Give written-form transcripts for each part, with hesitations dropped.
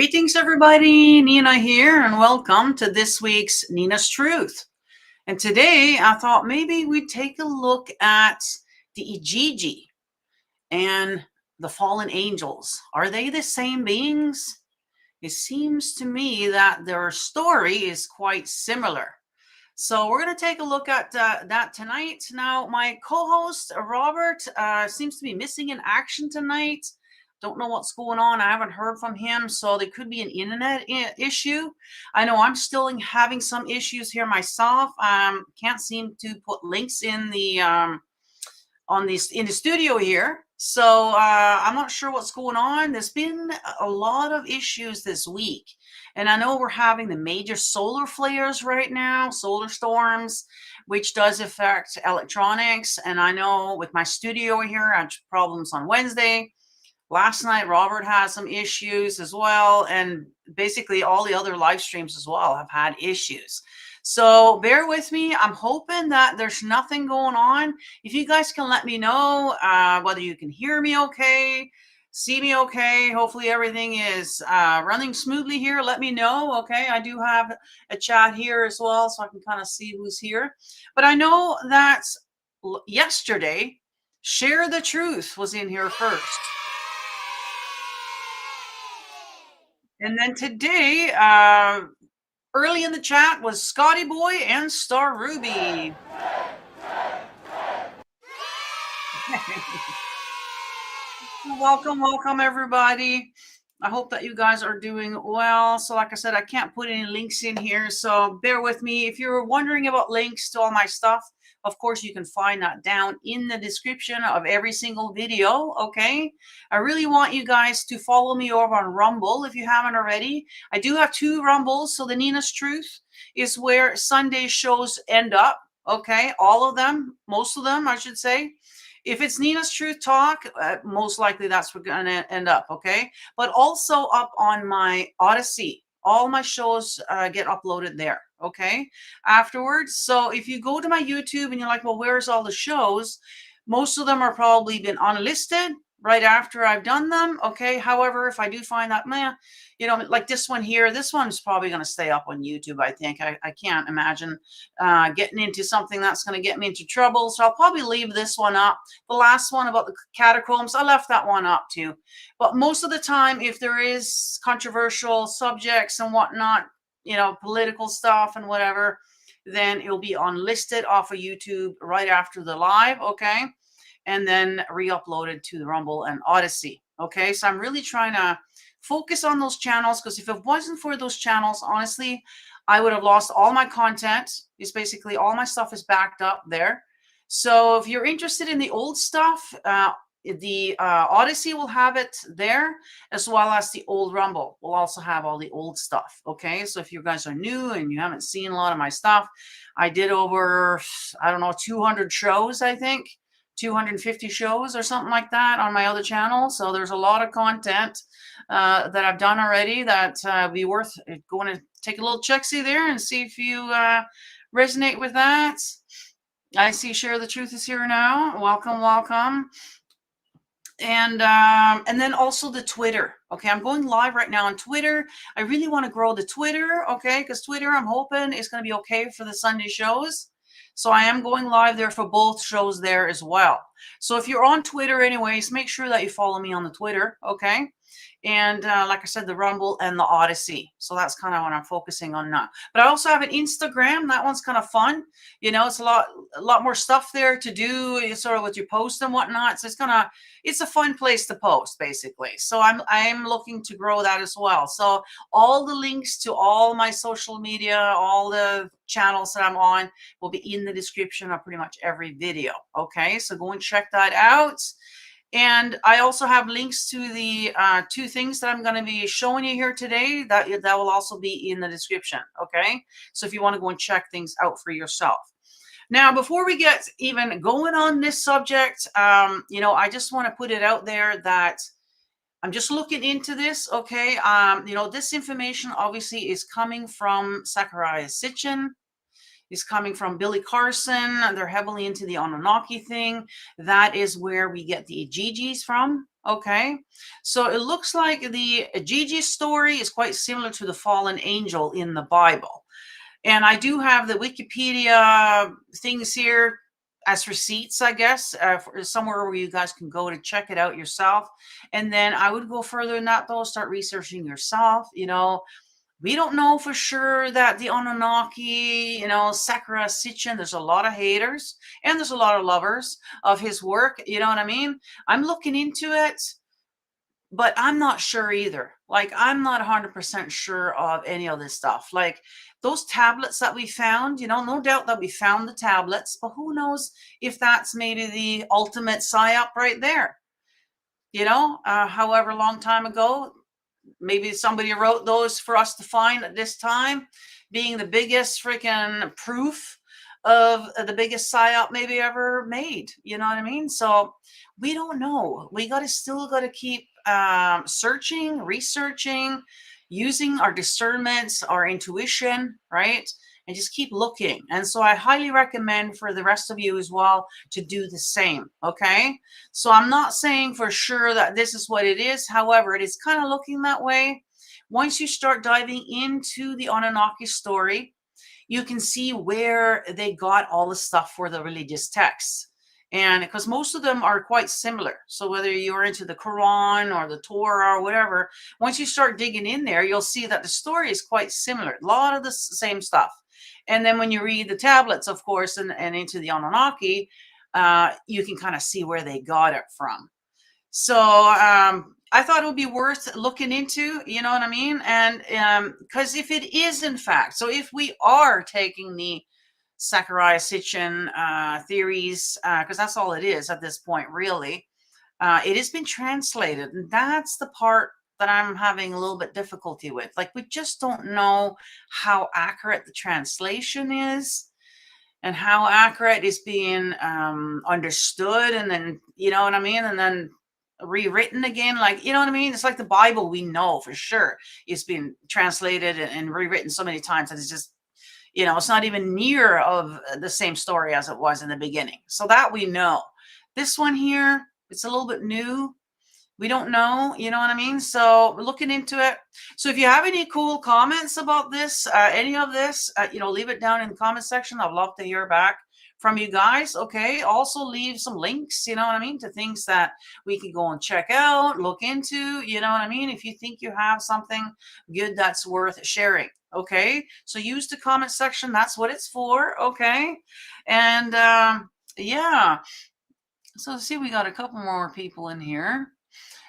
Greetings, everybody. Nina here, and welcome to this week's Nina's Truth. And today I thought maybe we'd take a look at the Ijiji and the fallen angels. Are they the same beings? It seems to me that their story is quite similar. So we're going to take a look at that tonight. Now, my co-host, Robert, seems to be missing in action tonight. Don't know what's going on. I haven't heard from him, so there could be an internet issue. I know I'm still having some issues here myself. Can't seem to put links in the in the studio here. So I'm not sure what's going on. There's been a lot of issues this week. And I know we're having the major solar flares right now, solar storms, which does affect electronics. And I know with my studio here, I had problems on Wednesday. Last night, Robert had some issues as well. And basically all the other live streams as well have had issues. So bear with me. I'm hoping that there's nothing going on. If you guys can let me know whether you can hear me okay, see me okay. Hopefully everything is running smoothly here. Let me know, okay? I do have a chat here as well, so I can kind of see who's here. But I know that yesterday, Share the Truth was in here first. And then today, early in the chat was Scotty Boy and Star Ruby. Welcome, everybody. I hope that you guys are doing well. So like I said, I can't put any links in here, so bear with me. If you're wondering about links to all my stuff, of course, you can find that down in the description of every single video, okay? I really want you guys to follow me over on Rumble if you haven't already. I do have 2 Rumbles, so the Nina's Truth is where Sunday shows end up, okay? All of them, most of them, I should say. If it's Nina's Truth Talk, most likely that's where we're going to end up, okay? But also up on my Odyssey. All my shows get uploaded there, okay, afterwards. So if you go to my YouTube and you're like, well, where's all the shows? Most of them are probably been unlisted right after I've done them, okay? However, if I do find that, you know, like this one here, this one's probably going to stay up on YouTube, I think. I can't imagine getting into something that's going to get me into trouble. So I'll probably leave this one up. The last one about the catacombs, I left that one up too. But most of the time, if there is controversial subjects and whatnot, you know, political stuff and whatever, then it'll be unlisted off of YouTube right after the live, okay? And then re-uploaded to the Rumble and Odyssey, okay? So I'm really trying to focus on those channels, because if it wasn't for those channels, honestly, I would have lost all my content. It's basically all my stuff is backed up there. So if you're interested in the old stuff, the Odyssey will have it there, as well as the old Rumble will also have all the old stuff, okay? So if you guys are new and you haven't seen a lot of my stuff, I did over, I don't know, 200 shows, I think. 250 shows or something like that on my other channel. So there's a lot of content that I've done already that be worth going to take a little check-see there and see if you resonate with that. I see Share the Truth is here now. Welcome. And then also the Twitter. Okay, I'm going live right now on Twitter. I really want to grow the Twitter, okay, because Twitter, I'm hoping, is going to be okay for the Sunday shows. So I am going live there for both shows there as well. So if you're on Twitter anyways, make sure that you follow me on the Twitter, okay? And like I said, the Rumble and the Odyssey. So that's kind of what I'm focusing on now. But I also have an Instagram. That one's kind of fun. You know, it's a lot more stuff there to do, sort of with your posts and whatnot. So it's a fun place to post, basically. So I'm looking to grow that as well. So all the links to all my social media, all the channels that I'm on will be in the description of pretty much every video. Okay, so go and check that out. And I also have links to the 2 things that I'm going to be showing you here today. That will also be in the description, okay? So if you want to go and check things out for yourself. Now, before we get even going on this subject, you know, I just want to put it out there that I'm just looking into this, okay? You know, this information obviously is coming from Zachariah Sitchin. Is coming from Billy Carson. They're heavily into the Anunnaki thing. That is where we get the Ijijis from, Okay, so it looks like the Gigi story is quite similar to the fallen angel in the Bible. And I do have the Wikipedia things here as receipts, I guess, somewhere where you guys can go to check it out yourself. And then I would go further than that, though, start researching yourself. We don't know for sure that the Anunnaki, Sakura Sitchin, there's a lot of haters and there's a lot of lovers of his work. You know what I mean? I'm looking into it, but I'm not sure either. Like, I'm not 100% sure of any of this stuff. Like, those tablets that we found, no doubt that we found the tablets, but who knows if that's maybe the ultimate psyop right there. However long time ago, maybe somebody wrote those for us to find at this time, being the biggest freaking proof of the biggest psyop maybe ever made. You know what I mean? So we don't know. We still got to keep searching, researching, using our discernments, our intuition, right? And just keep looking. And so I highly recommend for the rest of you as well to do the same. Okay. So I'm not saying for sure that this is what it is. However, it is kind of looking that way. Once you start diving into the Anunnaki story, you can see where they got all the stuff for the religious texts. And because most of them are quite similar. So whether you're into the Quran or the Torah or whatever, once you start digging in there, you'll see that the story is quite similar. A lot of the same stuff. And then when you read the tablets, of course, and into the Anunnaki, you can kind of see where they got it from. So I thought it would be worth looking into, you know what I mean? And because if it is, in fact, so if we are taking the Sakurai Sitchin theories, because that's all it is at this point, really, it has been translated. And that's the part that I'm having a little bit difficulty with. Like, we just don't know how accurate the translation is and how accurate is being understood. And then, you know what I mean? And then rewritten again, like, you know what I mean? It's like the Bible, we know for sure it's been translated and rewritten so many times that it's just, it's not even near of the same story as it was in the beginning. So that we know. This one here, it's a little bit new. We don't know, you know what I mean? So we're looking into it. So if you have any cool comments about this, any of this, leave it down in the comment section. I'd love to hear back from you guys. Okay. Also leave some links, you know what I mean, to things that we can go and check out, look into, you know what I mean? If you think you have something good that's worth sharing. Okay. So use the comment section. That's what it's for. Okay. And yeah. So see, we got a couple more people in here.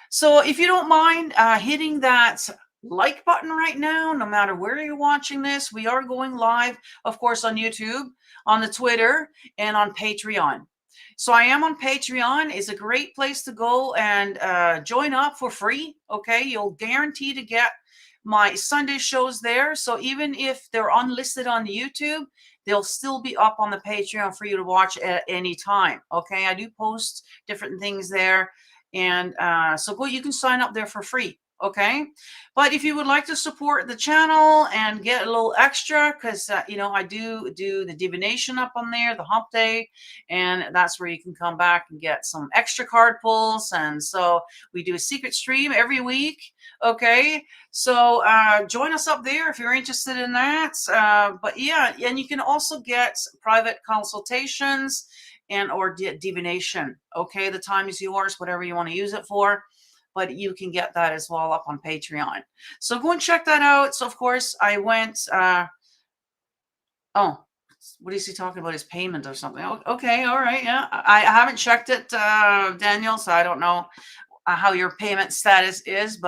So if you don't mind hitting that like button right now, no matter where you're watching this, we are going live, of course, on YouTube, on the Twitter, and on Patreon. So I am on Patreon. It's a great place to go and join up for free. Okay, you'll guarantee to get my Sunday shows there. So even if they're unlisted on the YouTube, they'll still be up on the Patreon for you to watch at any time. Okay, I do post different things there. And so you can sign up there for free. Okay. But if you would like to support the channel and get a little extra, because, I do the divination up on there, the hump day, and that's where you can come back and get some extra card pulls. And so we do a secret stream every week. Okay. So join us up there if you're interested in that. But yeah, and you can also get private consultations and or divination. Okay, the time is yours, whatever you want to use it for, but you can get that as well up on Patreon. So go and check that out. So of course I went oh, what is he talking about, his payment or something? Okay, all right, yeah, I haven't checked it, Daniel, so I don't know how your payment status is,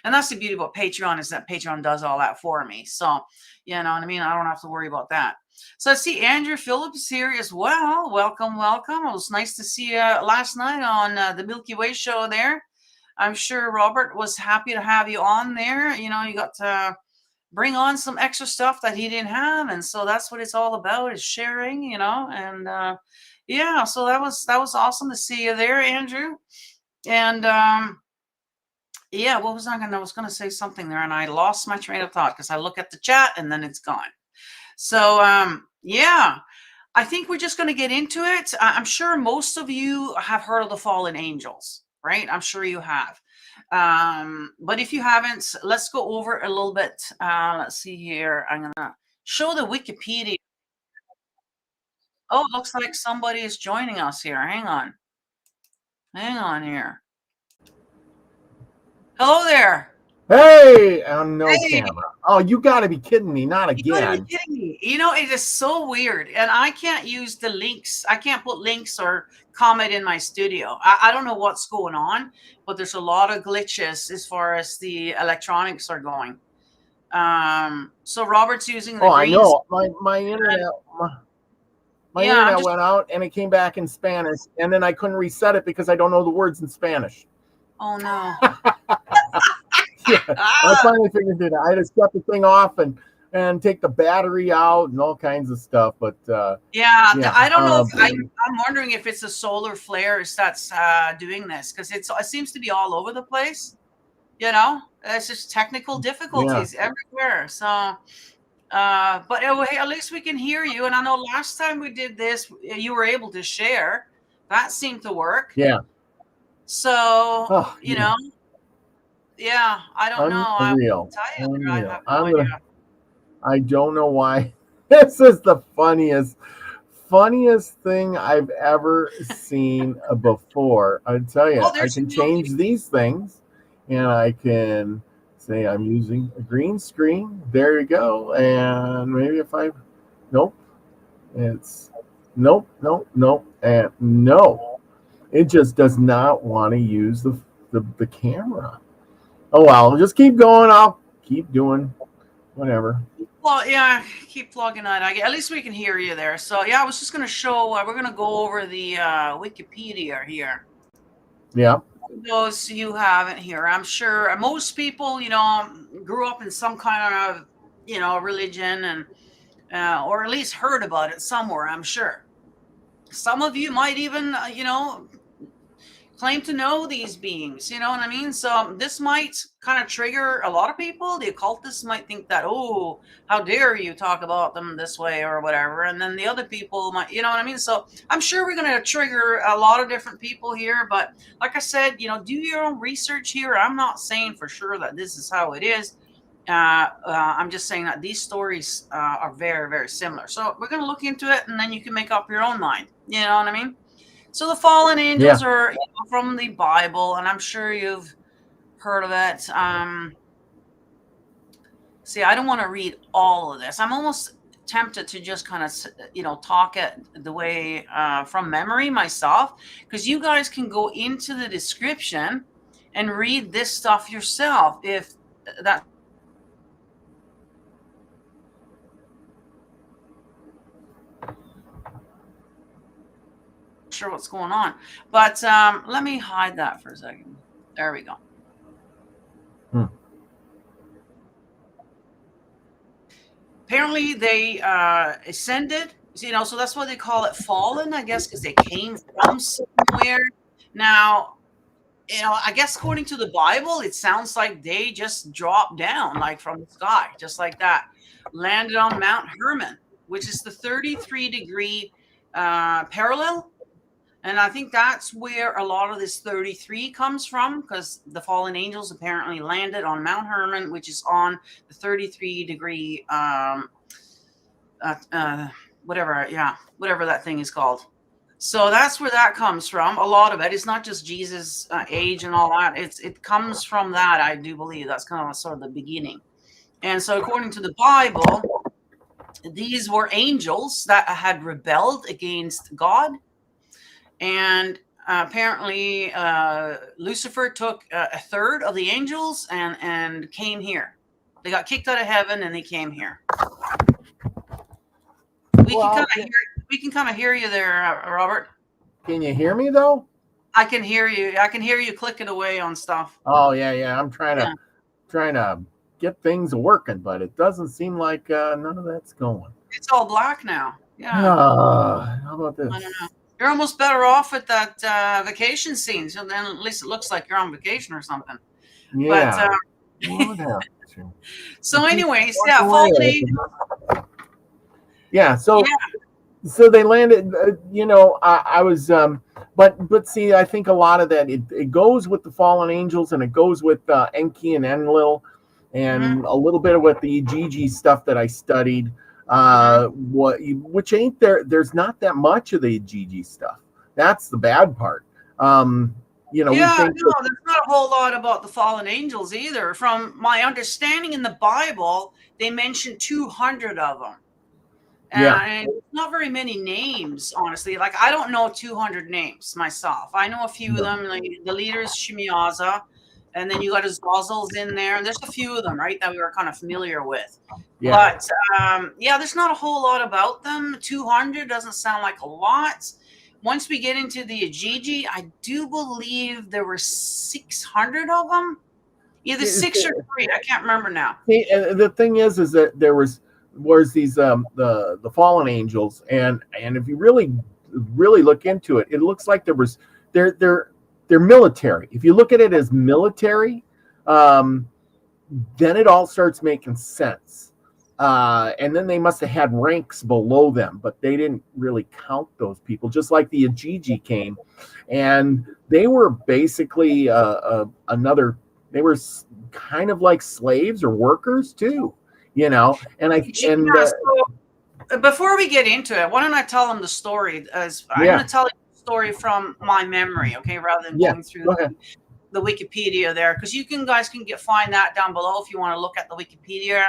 and that's the beauty about Patreon, is that Patreon does all that for me. So you know what I mean, I don't have to worry about that. So I see Andrew Phillips here as well. Welcome, welcome. It was nice to see you last night on the Milky Way show there. I'm sure Robert was happy to have you on there. You got to bring on some extra stuff that he didn't have. And so that's what it's all about, is sharing, and yeah, so that was awesome to see you there, Andrew. And yeah, what was I was going to say something there and I lost my train of thought because I look at the chat and then it's gone. So, yeah, I think we're just going to get into it. I'm sure most of you have heard of the fallen angels, right? I'm sure you have. But if you haven't, let's go over a little bit. Let's see here. I'm gonna show the Wikipedia. Oh, it looks like somebody is joining us here. Hang on. Hang on here. Hello there. Hey, on no Hey, camera. Oh, you got to be kidding me. Not you gotta be again. kidding me. You know, it is so weird. And I can't use the links. I can't put links or comment in my studio. I don't know what's going on, but there's a lot of glitches as far as the electronics are going. So Robert's using the Oh, I greens. know. My internet my Yeah, I'm internet just, went out and it came back in Spanish, and then I couldn't reset it because I don't know the words in Spanish. oh no. Yeah, I Ah, finally figured it out. I had to shut the thing off and take the battery out and all kinds of stuff. But yeah, yeah, I don't know if I'm wondering if it's the solar flares that's doing this because it seems to be all over the place. You know, it's just technical yeah, difficulties everywhere. So, but hey, at least we can hear you. And I know last time we did this, you were able to share. That seemed to work. yeah. So, Oh, you yeah. know, yeah, I don't know. I will Unreal, tell you, I have unreal. no idea. I don't know why. This is the funniest thing I've ever seen before. I tell you, Oh, I there's can your movie. change these things, and I can say I'm using a green screen. There you go. And maybe if I, nope, it's nope, nope, nope, and no. It just does not want to use the camera. Oh well, just keep going. I'll keep doing whatever. Well, yeah, keep plugging that. At least we can hear you there. So, yeah, I was just going to show, we're going to go over the Wikipedia here. Yeah. For those you haven't here, I'm sure most people, grew up in some kind of, religion and, or at least heard about it somewhere, I'm sure. Some of you might even, claim to know these beings, you know what I mean? So this might kind of trigger a lot of people. The occultists might think that, oh, how dare you talk about them this way or whatever. And then the other people might, you know what I mean? So I'm sure we're going to trigger a lot of different people here. But like I said, do your own research here. I'm not saying for sure that this is how it is. I'm just saying that these stories are very, very similar. So we're going to look into it and then you can make up your own mind. You know what I mean? So the fallen Yeah. angels are from the Bible, and I'm sure you've heard of it. See, I don't want to read all of this. I'm almost tempted to just kind of, talk it the way from memory myself, because you guys can go into the description and read this stuff yourself if that's sure what's going on. But let me hide that for a second. There we go. Hmm. Apparently they ascended, so that's why they call it fallen, I guess, because they came from somewhere. Now, I guess according to the Bible, it sounds like they just dropped down, like from the sky, just like that, landed on Mount Hermon, which is the 33-degree parallel. And I think that's where a lot of this 33 comes from, because the fallen angels apparently landed on Mount Hermon, which is on the 33-degree, whatever that thing is called. So that's where that comes from. A lot of it. It's not just Jesus' age and all that. It comes from that, I do believe. That's kind of sort of the beginning. And so according to the Bible, these were angels that had rebelled against God. And apparently Lucifer took a third of the angels and came here. They got kicked out of heaven and they came here. We can kind of hear you there, Robert. Can you hear me though? I can hear you. I can hear you clicking away on stuff. Oh yeah. I'm trying Yeah. to get things working, but it doesn't seem like none of that's going. It's all black now. Yeah. How about this? I don't know. You're almost better off at that vacation scene. So then at least it looks like you're on vacation or something. Yeah. But so anyways, yeah. So yeah. so they landed. I was but see, I think a lot of that it goes with the fallen angels, and it goes with Enki and Enlil, Mm-hmm. and a little bit of with the Gigi stuff that I studied. Mm-hmm. Which ain't there? There's not that much of the Gigi stuff. That's the bad part. We Yeah, think no, that, there's not a whole lot about the fallen angels either. From my understanding in the Bible, they mention 200 of them. yeah, And not very many names, honestly. Like, I don't know 200 names myself. I know a few of no, them. Like, the leader is Shimiaza, and then you got his Zazels in there, and there's a few of them, right, that we were kind of familiar with. yeah. But yeah, there's not a whole lot about them. 200 doesn't sound like a lot. Once we get into the Ajiji, I do believe there were 600 of them, either six or three. I can't remember now. See, and the thing is that there was these the fallen angels, and if you really look into it, it looks like they're military. If you look at it as military, um, then it all starts making sense. And then they must have had ranks below them, but they didn't really count those people. Just like the Ajiji came, and they were basically another. They were kind of like slaves or workers too, And Yeah, so before we get into it, why don't I tell them the story? As I'm going yeah, to tell you the story from my memory, okay, rather than yeah. going through Go ahead. the Wikipedia there, because you guys can find that down below if you want to look at the Wikipedia.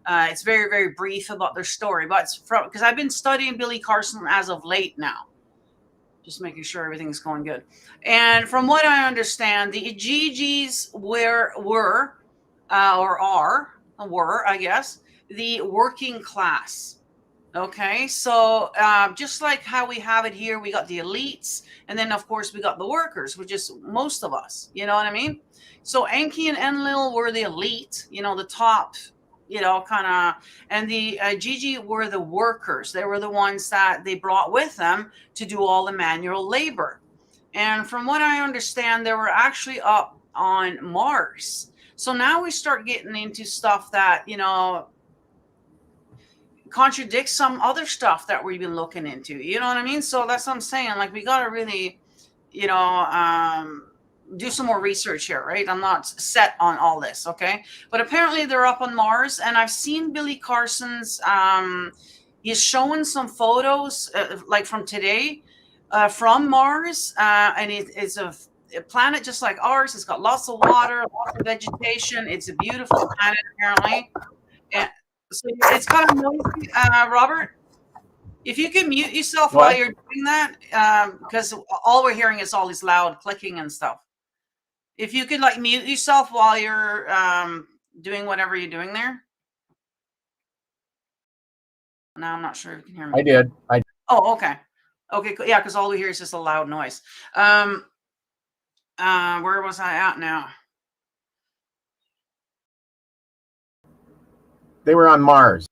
It's very, very brief about their story, but it's from, because I've been studying Billy Carson as of late now, just making sure everything's going good. And from what I understand, the Igigis were or are were, I guess, the working class. Okay, so just like how we have it here, we got the elites, and then of course we got the workers, which is most of us. You know what I mean? So Enki and Enlil were the elite, the top, kind of, and the Gigi were the workers. They were the ones that they brought with them to do all the manual labor. And from what I understand, they were actually up on Mars. So now we start getting into stuff that contradicts some other stuff that we've been looking into. You know what I mean? So that's what I'm saying. Like, we got to really, you know, um, do some more research here, right? I'm not set on all this, okay? But apparently they're up on Mars, and I've seen Billy Carson's. He's showing some photos, like from today, from Mars, and it's a planet just like ours. It's got lots of water, lots of vegetation. It's a beautiful planet, apparently. And so it's kind of noisy, Robert. If you can mute yourself while What? you're doing that, because all we're hearing is all this loud clicking and stuff. If you could like mute yourself while you're doing whatever you're doing there. Now I'm not sure if you can hear me. I did. I Oh, okay. Okay, cool. Yeah, because all we hear is just a loud noise. Where was I at now? They were on Mars.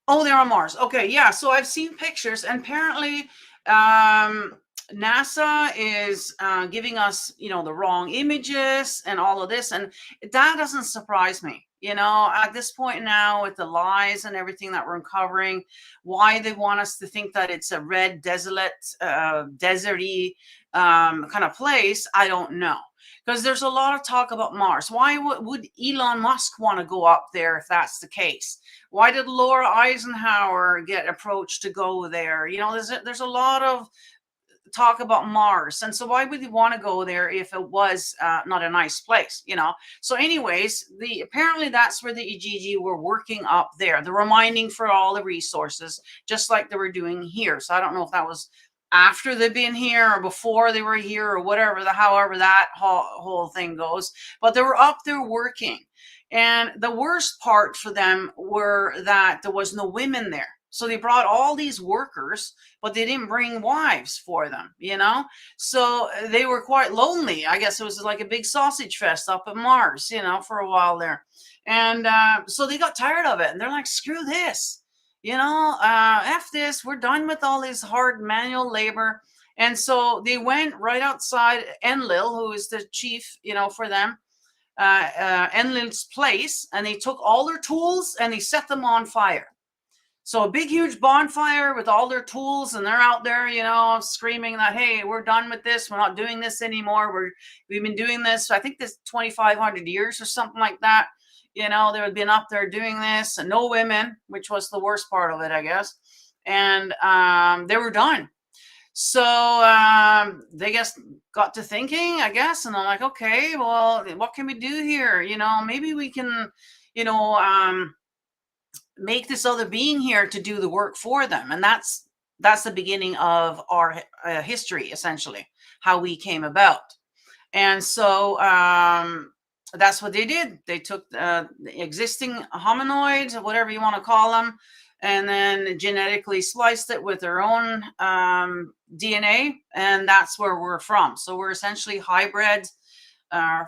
Oh, they're on Mars. Okay, yeah. So I've seen pictures, and apparently, NASA is giving us, the wrong images and all of this, and that doesn't surprise me. At this point now, with the lies and everything that we're uncovering, why they want us to think that it's a red, desolate, deserty kind of place, I don't know. Because there's a lot of talk about Mars. Why would Elon Musk want to go up there if that's the case? Why did Laura Eisenhower get approached to go there? There's a lot of talk about Mars, and so why would you want to go there if it was not a nice place? So, anyways, apparently that's where the Igigi were working up there. They're mining for all the resources, just like they were doing here. So I don't know if that was after they've been here or before they were here or whatever, however that whole thing goes. But they were up there working. And the worst part for them were that there was no women there. So they brought all these workers, but they didn't bring wives for them. So they were quite lonely. I guess it was like a big sausage fest up at Mars, for a while there. And so they got tired of it. And they're like, screw this. F this. We're done with all this hard manual labor. And so they went right outside Enlil, who is the chief, for them, Enlil's place, and they took all their tools and they set them on fire. So a big, huge bonfire with all their tools, and they're out there, screaming that, hey, we're done with this. We're not doing this anymore. We've been doing this, I think this 2,500 years or something like that. They had been up there doing this, and no women, which was the worst part of it, I guess. And they were done. So they just got to thinking, I guess, and I'm like, okay, well, what can we do here? Maybe we can, make this other being here to do the work for them. And that's the beginning of our history, essentially, how we came about. And so that's what they did. They took the existing hominoids, whatever you want to call them, and then genetically spliced it with their own DNA. And that's where we're from. So we're essentially hybrid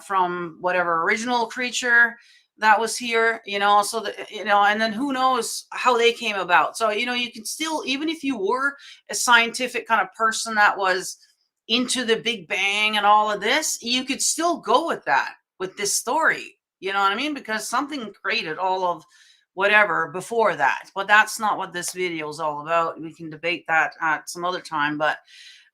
from whatever original creature that was here, so that, and then who knows how they came about. So, you can still, even if you were a scientific kind of person that was into the Big Bang and all of this, you could still go with that, with this story, you know what I mean? Because something created all of whatever before that. But that's not what this video is all about. We can debate that at some other time. But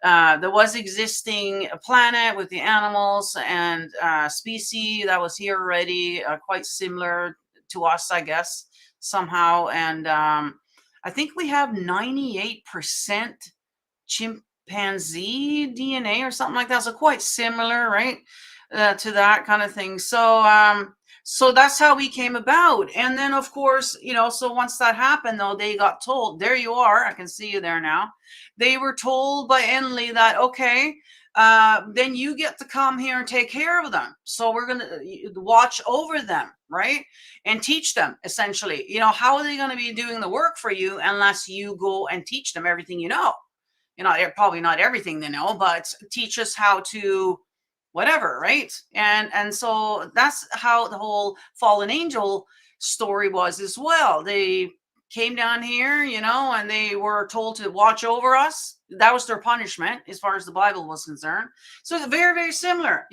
there was existing a planet with the animals and species that was here already, quite similar to us, I guess, somehow. And I think we have 98% chimpanzee DNA or something like that. So quite similar, right, to that kind of thing. So that's how we came about. And then, of course, so once that happened, though, they got told, there you are, I can see you there now. They were told by Enlil that, okay, then you get to come here and take care of them. So we're going to watch over them, right? And teach them, essentially. How are they going to be doing the work for you unless you go and teach them everything you know? Probably not everything they know, but teach us how to whatever, right? And so that's how the whole fallen angel story was as well. They came down here, and they were told to watch over us. That was their punishment as far as the Bible was concerned. So it's very, very similar,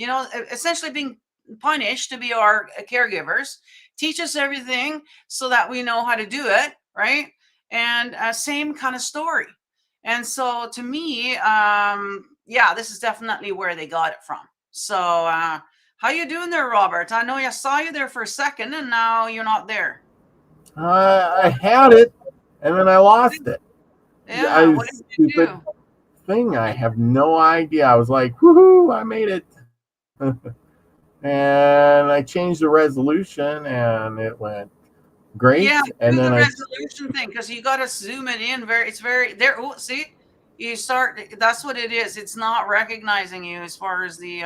essentially being punished to be our caregivers, teach us everything so that we know how to do it, right? And same kind of story. And so to me, yeah, this is definitely where they got it from. So how you doing there, Robert? I know I saw you there for a second, and now you're not there. I had it, and then I lost it. Yeah, what did you do? Thing. I have no idea. I was like, woohoo, I made it. And I changed the resolution, and it went great. Yeah, and do then the resolution thing, because you got to zoom it in. It's very there. Oh, see, you start. That's what it is. It's not recognizing you as far as the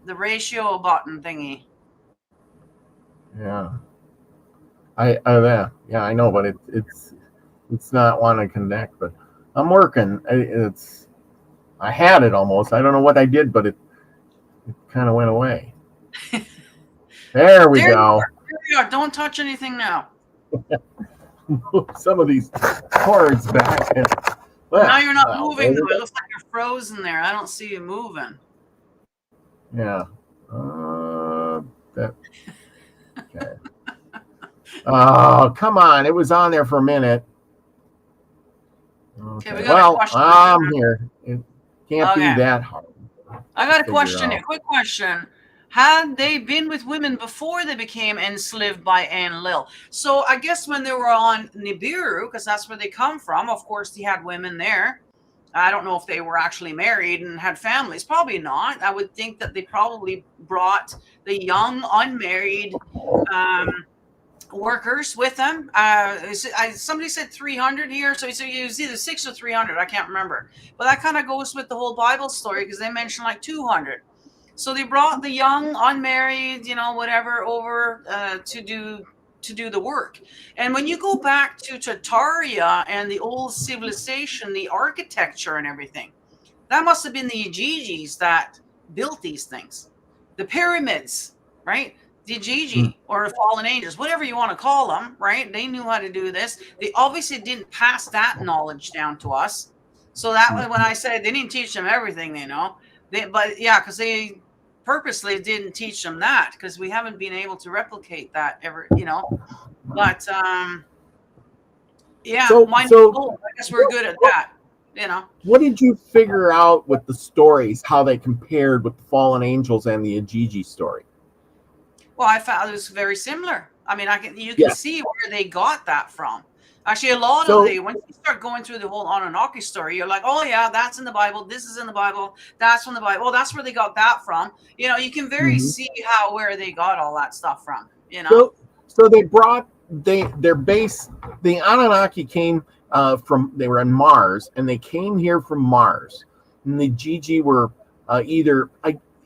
ratio button thingy. Yeah. Yeah, I know, but it's not wanting to connect. But I'm working. I had it almost. I don't know what I did, but it kind of went away. There we go. There we are. Don't touch anything now. Some of these cords back. Now you're not moving, though. It looks like you're frozen there. I don't see you moving. Yeah. Okay. Oh, come on. It was on there for a minute. Okay. Well, I'm here. It can't be that hard. I got a question. A quick question. Had they been with women before they became enslaved by Enlil? So I guess when they were on Nibiru, because that's where they come from, of course, they had women there. I don't know if they were actually married and had families. Probably not. I would think that they probably brought the young, unmarried workers with them. Somebody said 300 here. So it was either 6 or 300. I can't remember. But that kind of goes with the whole Bible story, because they mentioned like 200. So they brought the young, unmarried, whatever, over to do the work. And when you go back to Tartaria and the old civilization, the architecture and everything, that must have been the Igigis that built these things. The pyramids, right? The Igigi or fallen angels, whatever you want to call them, right? They knew how to do this. They obviously didn't pass that knowledge down to us. So that was when I said they didn't teach them everything they know. But yeah, because they purposely didn't teach them that, because we haven't been able to replicate that ever, But Yeah, So, mine so was I guess we're good at that. You know. what did you figure out with the stories, how they compared with the fallen angels and the Ajiji story? Well, I found it was very similar. I mean, you can Yes. see where they got that from. Actually, a lot of So, the once you start going through the whole Anunnaki story, you're like, oh yeah, that's in the Bible. This is in the Bible. That's from the Bible. Oh, that's where they got that from. You know, you can very mhm. see where they got all that stuff from. You know. so, so they brought their base. The Anunnaki came from. They were on Mars, and they came here from Mars. And the Gigi were either.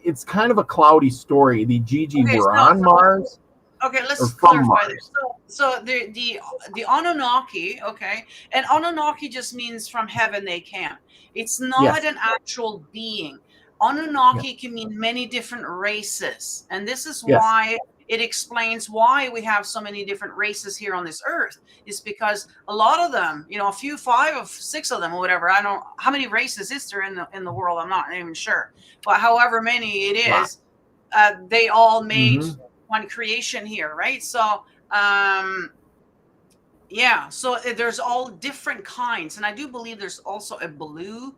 It's kind of a cloudy story. The Gigi Okay, were so on Mars okay, or let's from clarify there. Mars. So the Anunnaki, okay, and Anunnaki just means from heaven they came. It's not Yes. an actual being. Yeah. Anunnaki can mean many different races, and this is Yes. why it explains why we have so many different races here on this earth. Is because a lot of them, you know, a few, five of six of them, or whatever. I don't how many races is there in the world. I'm not even sure, but however many it Lot. is, they all made Mm-hmm. one creation here, right? So um yeah, so there's all different kinds, and I do believe there's also a blue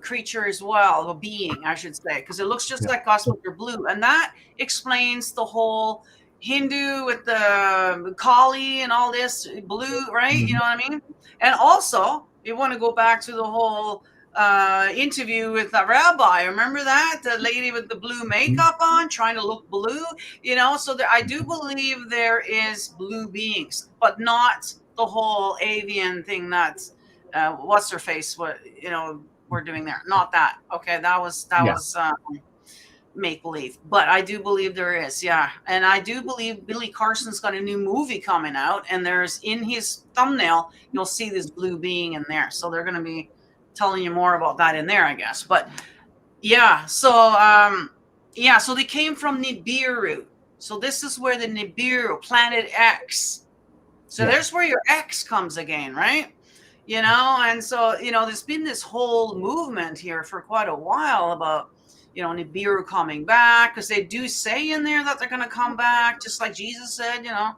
creature as well, a being I should say, because it looks just Yeah. like us, but they're blue, and that explains the whole Hindu with the Kali and all this blue, right? You Mm-hmm. know what I mean? And also you want to go back to the whole interview with the rabbi. Remember that the lady with the blue makeup on trying to look blue, you know? So there, I do believe there is blue beings, but not the whole avian thing that's what's her face, what, you know, we're doing there, not that. Okay, that Yeah. was make believe, but I do believe there is, yeah. And I do believe Billy Carson's got a new movie coming out, and there's in his thumbnail you'll see this blue being in there, so they're going to be telling you more about that in there, I guess. But yeah, so yeah, so they came from Nibiru. So this is where the Nibiru, planet X. So Yeah. there's where your X comes again, right? You know, and so, you know, there's been this whole movement here for quite a while about, you know, Nibiru coming back, because they do say in there that they're going to come back, just like Jesus said, you know,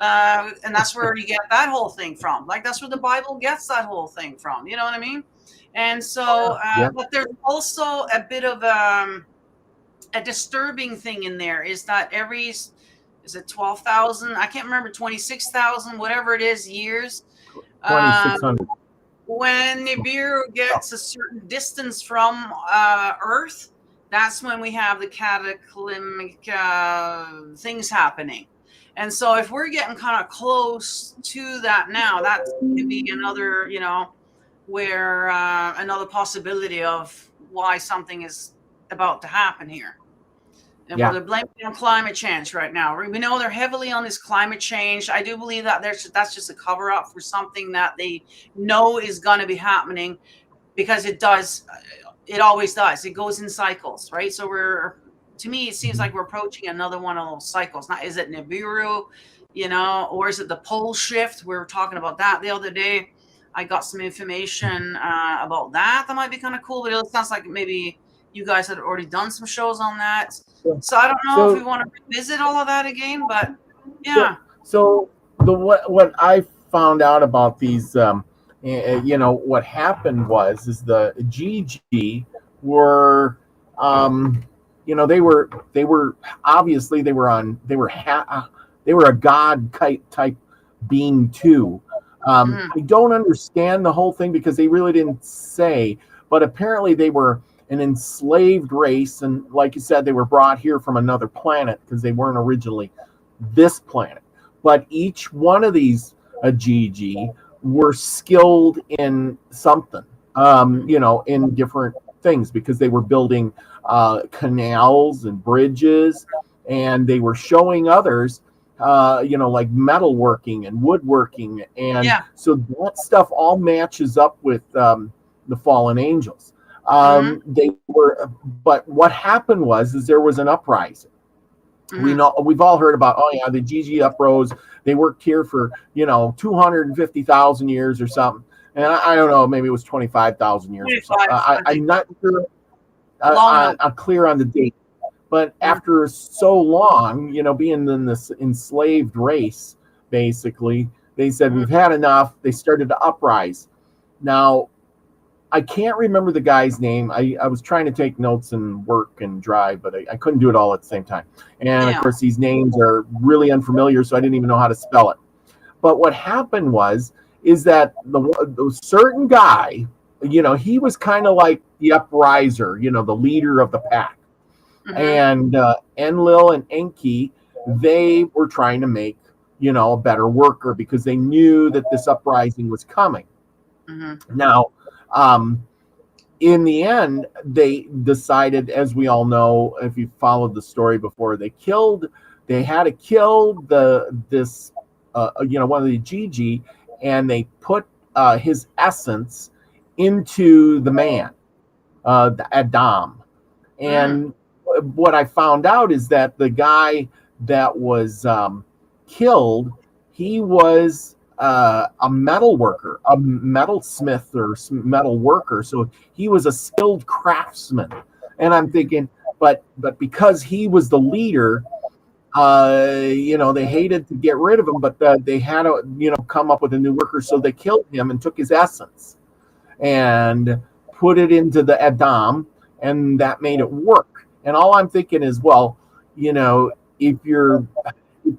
and that's where you get that whole thing from. Like, that's where the Bible gets that whole thing from. You know what I mean? And so, Yeah. but there's also a bit of a disturbing thing in there is that every, is it 12,000? I can't remember, 26,000, whatever it is, years. Um, 2,600. when Nibiru gets a certain distance from Earth, that's when we have the cataclysmic things happening. And so if we're getting kind of close to that now, that could be another, you know, where another possibility of why something is about to happen here. And where Yeah. they're blaming on climate change right now. We know they're heavily on this climate change. I do believe that that's just a cover up for something that they know is going to be happening, because it does. It always does. It goes in cycles, right? So to me, it seems Mhm. like we're approaching another one of those cycles. Now, is it Nibiru, you know, or is it the pole shift? We were talking about that the other day. I got some information about that. That might be kind of cool, but it sounds like maybe you guys had already done some shows on that. So, So I don't know if we so, want to revisit all of that again, but so, yeah. so the what I found out about these, you know, what happened was is the Gigi were, you know, they were obviously they were a god type being too. Mhm. I don't understand the whole thing because they really didn't say, but apparently they were an enslaved race, and like you said, they were brought here from another planet because they weren't originally this planet. But each one of these Ajiji were skilled in something, you know, in different things because they were building canals and bridges, and they were showing others, you know, like metalworking and woodworking, and Yeah. so that stuff all matches up with the fallen angels. Mhm. They were, but what happened is there was an uprising. Mhm. We've all heard about, oh yeah, the Gigi uprose. They worked here for, you know, 250,000 years or something, and I don't know, maybe it was 25,000 years or something. 25, I think. I'm not sure. Long enough. I'm clear on the date, but Mhm. after so long, you know, being in this enslaved race, basically, They said, we've had enough. They started to uprise. Now, I can't remember the guy's name. I was trying to take notes and work and drive, but I couldn't do it all at the same time. And of course, these names are really unfamiliar, so I didn't even know how to spell it. But what happened is that the certain guy, he was kind of like the upriser, the leader of the pack. And Enlil and Enki, they were trying to make, a better worker because they knew that this uprising was coming. Now, in the end, they decided, as we all know, if you followed the story before, they had to kill this one of the Gigi, and they put his essence into the man, the Adam. And what I found out is that the guy that was killed, he was a metal worker, a metalsmith or metal worker. So he was a skilled craftsman. And I'm thinking, but because he was the leader, they hated to get rid of him, but they had to, come up with a new worker. So they killed him and took his essence and put it into the Adam, and that made it work. And all I'm thinking is, well, if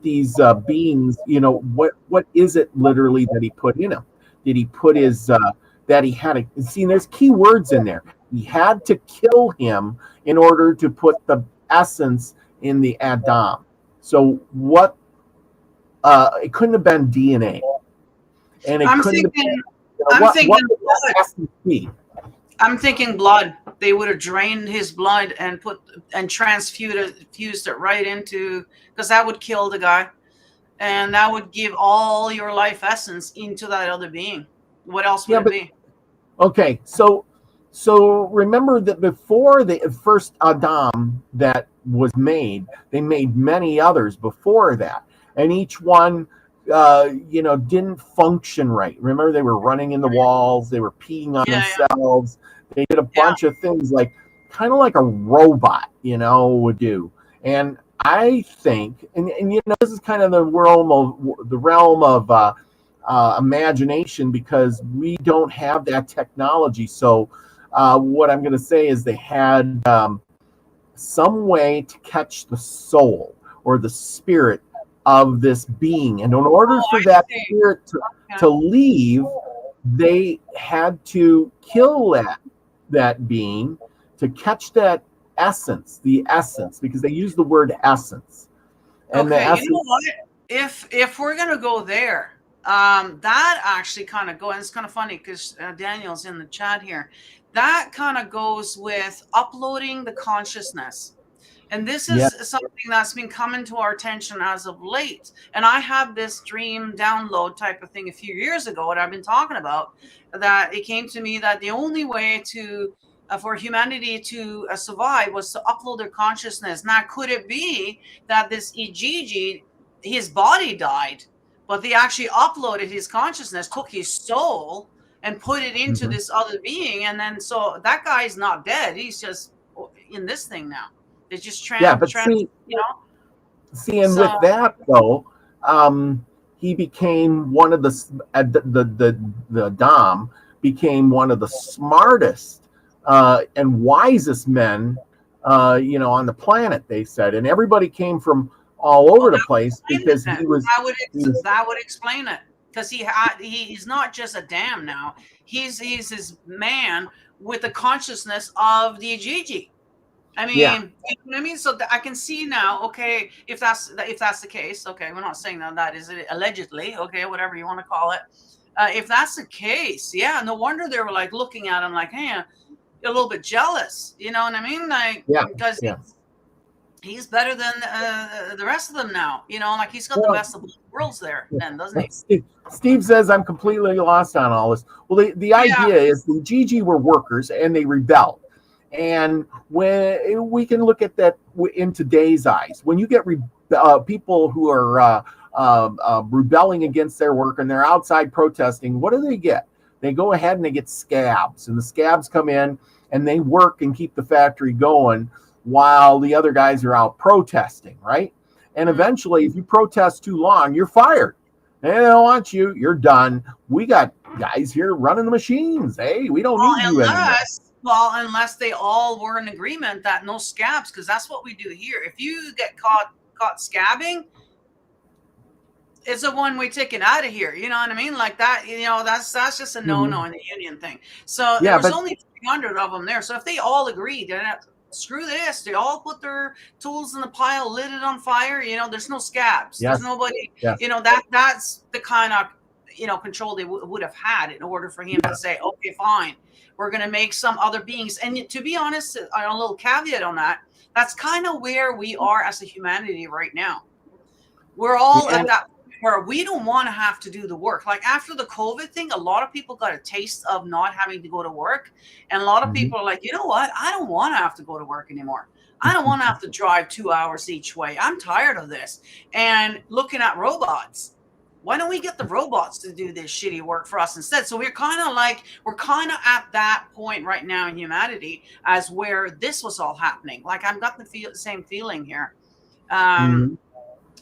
these beings, what is it literally that he put in him? Did he put his that he had to see? There's key words in there. He had to kill him in order to put the essence in the Adam. So what? It couldn't have been DNA, and it couldn't have been. What would the essence be? I'm thinking blood. They would have drained his blood and fused it right into, because that would kill the guy, and that would give all your life essence into that other being. What else would it be? Okay, so remember that before the first Adam that was made, they made many others before that, and each one didn't function right. Remember, they were running in the walls, they were peeing on themselves. They did a bunch of things kind of like a robot, would do. And I think, and this is kind of the realm of imagination, because we don't have that technology. So what I'm going to say is they had some way to catch the soul or the spirit of this being, and in order for that spirit to leave, they had to kill that being to catch that essence, because they use the word essence. And the essence, you know what? If we're gonna go there, that actually kind of goes, and it's kind of funny because Daniel's in the chat here. That kind of goes with uploading the consciousness. And this is something that's been coming to our attention as of late. And I had this dream download type of thing a few years ago, what I've been talking about, that it came to me that the only way to for humanity to survive was to upload their consciousness. Now, could it be that this Ijiji, his body died, but they actually uploaded his consciousness, took his soul, and put it into this other being? And then, so that guy's not dead. He's just in this thing now. It's just see, and with that though, he became one of the Dom became one of the smartest and wisest men, on the planet. They said, and everybody came from all over the place because he was. That would explain it, because he's not just a dam now. He's this man with the consciousness of the Ijiji. I mean, you know what I mean? So I can see now, okay, if that's the case, okay, we're not saying that is it allegedly, okay, whatever you want to call it. If that's the case, no wonder they were like looking at him like, hey, a little bit jealous, you know what I mean? Like, because he's better than the rest of them now, like he's got the best of both worlds there, then, doesn't he? Steve says, I'm completely lost on all this. Well, the idea is the Gigi were workers and they rebelled. And when we can look at that in today's eyes, when you get people who are rebelling against their work and they're outside protesting, what do they get? They go ahead and they get scabs, and the scabs come in and they work and keep the factory going while the other guys are out protesting, right? And eventually, if you protest too long, you're fired. Hey, they don't want you. You're done. We got guys here running the machines. Hey, we don't Well, need you anymore. unless they all were in agreement that no scabs, because that's what we do here. If you get caught scabbing, it's a one-way ticket out of here. You know what I mean? Like that, that's just a Mhm. no-no in the union thing. So there Yeah, was but only 300 of them there. So if they all agreed, screw this, they all put their tools in the pile, lit it on fire, there's no scabs. There's yes, nobody, yes, that's the kind of, control they would have had in order for him to yeah. say, okay, fine, we're going to make some other beings. And to be honest, a little caveat on that, that's kind of where we are as a humanity right now. We're all at And that point where we don't want to have to do the work. Like after the COVID thing, a lot of people got a taste of not having to go to work. And a lot of mhm. people are like, you know what? I don't want to have to go to work anymore. I don't want to have to drive 2 hours each way. I'm tired of this. And looking at robots, why don't we get the robots to do this shitty work for us instead? So we're kind of at that point right now in humanity as where this was all happening. Like I've got the same feeling here. Um, Mhm.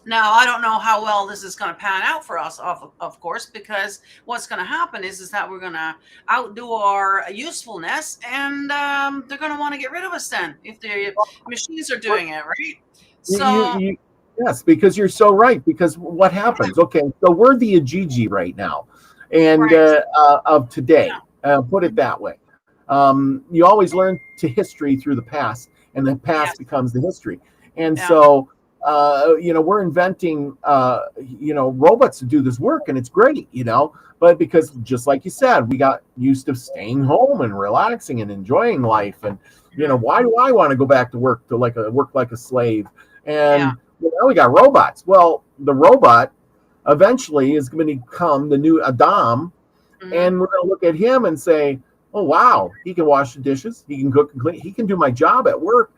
Now, I don't know how well this is going to pan out for us, of course, because what's going to happen is that we're going to outdo our usefulness, and they're going to want to get rid of us then if the machines are doing it, right? So, You yes, because you're so right. Because what yeah, happens? Okay, so we're the Ajiji right now, and right, of yeah, today. Put it mhm, that way. You always learn to history through the past, and the past yes, becomes the history. And yeah, so, we're inventing, robots to do this work, and it's great, But because, just like you said, we got used to staying home and relaxing and enjoying life, and mhm, why do I want to go back to work like a slave? yeah, And now we got robots. Well, the robot eventually is going to become the new Adam, mhm, and we're going to look at him and say, "Oh wow, he can wash the dishes, he can cook and clean, he can do my job at work."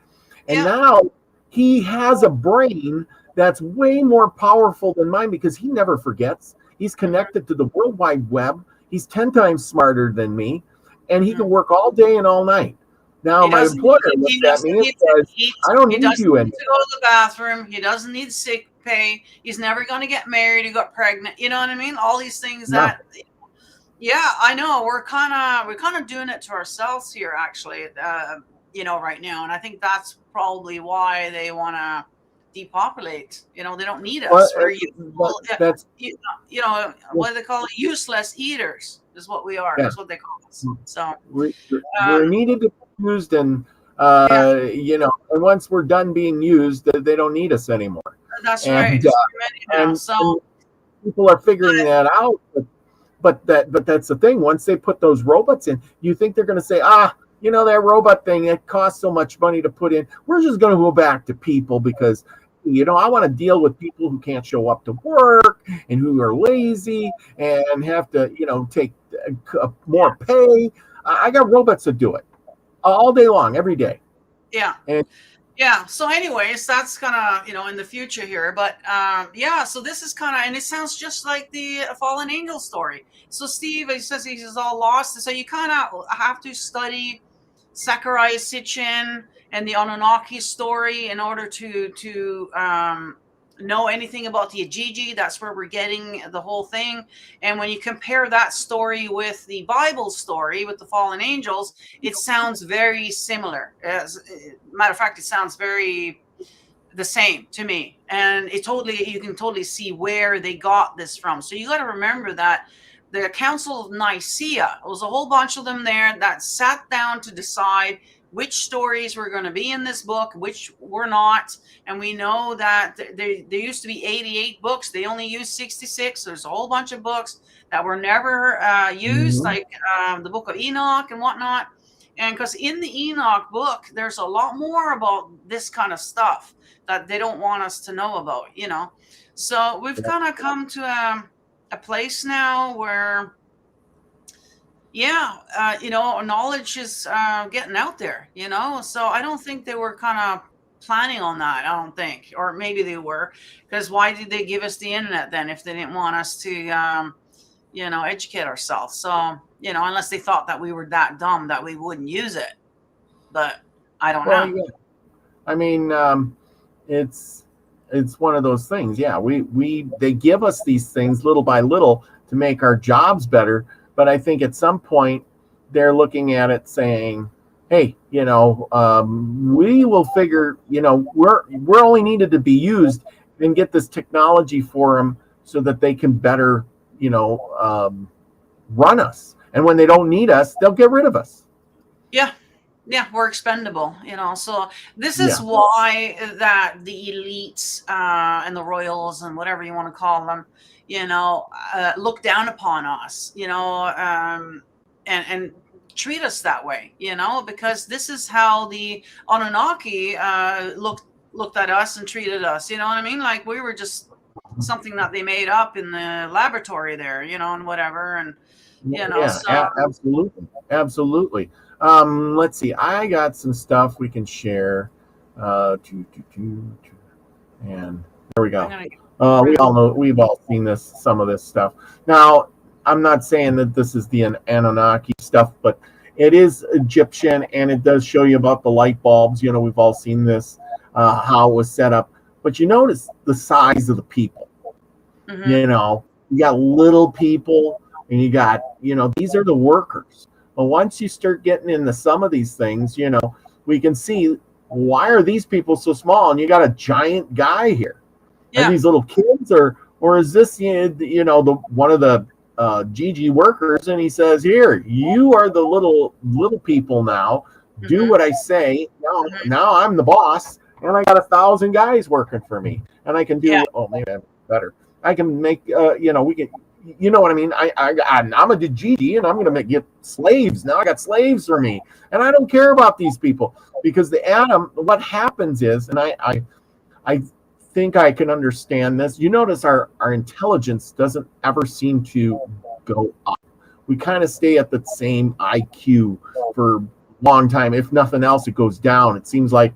And yeah, now he has a brain that's way more powerful than mine because he never forgets. He's mhm, connected to the World Wide Web. He's 10 times smarter than me, and he mhm. can work all day and all night. Now He my doesn't employer need, looks he at doesn't me and need to, says, "I don't he need doesn't you need anymore." to go to the bathroom. He doesn't need sick pay. He's never going to get married. He got pregnant. You know what I mean? All these things Yeah. that, yeah, I know. We're kind of doing it to ourselves here, actually. Right now, and I think that's probably why they want to depopulate. They don't need Well, us. We're useful. that's You, what do they call it? Useless eaters is what we are. yeah. Is what they call us. So, We're um, needed to be used, and yeah, and once we're done being used, they don't need us anymore. that's right. And There's too many now. So, and people are figuring but that out. But that's the thing. Once they put those robots in, you think they're going to say, that robot thing, it costs so much money to put in. We're just going to go back to people because I want to deal with people who can't show up to work and who are lazy and have to take more pay. I got robots that do it all day long, every day. yeah. And Yeah. So, anyways, that's kind of in the future here, but yeah. So this is kind of, and it sounds just like the fallen angel story. So Steve, he says he's all lost, so you kind of have to study Sakurai Sitchin and the Anunnaki story in order to know anything about the Ajiji. That's where we're getting the whole thing. And when you compare that story with the Bible story with the fallen angels, it sounds very similar. As matter of fact, it sounds very the same to me, and you can totally see where they got this from. So you got to remember that the Council of Nicaea, it was a whole bunch of them there that sat down to decide which stories were going to be in this book, which were not. And we know that there used to be 88 books. They only used 66. There's a whole bunch of books that were never used, mhm. like the book of Enoch and whatnot. And because in the Enoch book, there's a lot more about this kind of stuff that they don't want us to know about. So we've kind of come to a place now where, yeah, knowledge is getting out there. So I don't think they were kind of planning on that. I don't think, or maybe they were, because why did they give us the internet then if they didn't want us to, educate ourselves? So, unless they thought that we were that dumb that we wouldn't use it, but I don't Well, know. yeah. I mean, it's it's one of those things. Yeah, they give us these things little by little to make our jobs better, but I think at some point they're looking at it saying, hey, we will figure, we're only needed to be used and get this technology for them so that they can better, run us. And when they don't need us, they'll get rid of us. Yeah. Yeah, we're expendable, So this is Yeah. why that the elites and the royals and whatever you want to call them, look down upon us, and treat us that way, because this is how the Anunnaki looked at us and treated us. You know what I mean? Like we were just something that they made up in the laboratory there, and whatever, and so. Absolutely, absolutely. Let's see. I got some stuff we can share. And there we go. We all know, we've all seen some of this stuff. Now, I'm not saying that this is the Anunnaki stuff, but it is Egyptian, and it does show you about the light bulbs. We've all seen this, how it was set up. But you notice the size of the people. Mm-hmm. You got little people, and you got, these are the workers. But once you start getting into some of these things, we can see, why are these people so small? And you got a giant guy here. Yeah. Are these little kids, or is this, the one of the GG workers? And he says, here, you are the little people now. Mm-hmm. Do what I say. Now I'm the boss, and I got 1,000 guys working for me, and I can do. Yeah. Oh, maybe I'm better. I can make. We can. You know what I mean? I'm a GG, and I'm going to get slaves. Now I got slaves for me, and I don't care about these people, because the atom. What happens is, and I think I can understand this. You notice our intelligence doesn't ever seem to go up. We kind of stay at the same IQ for a long time. If nothing else, it goes down. It seems like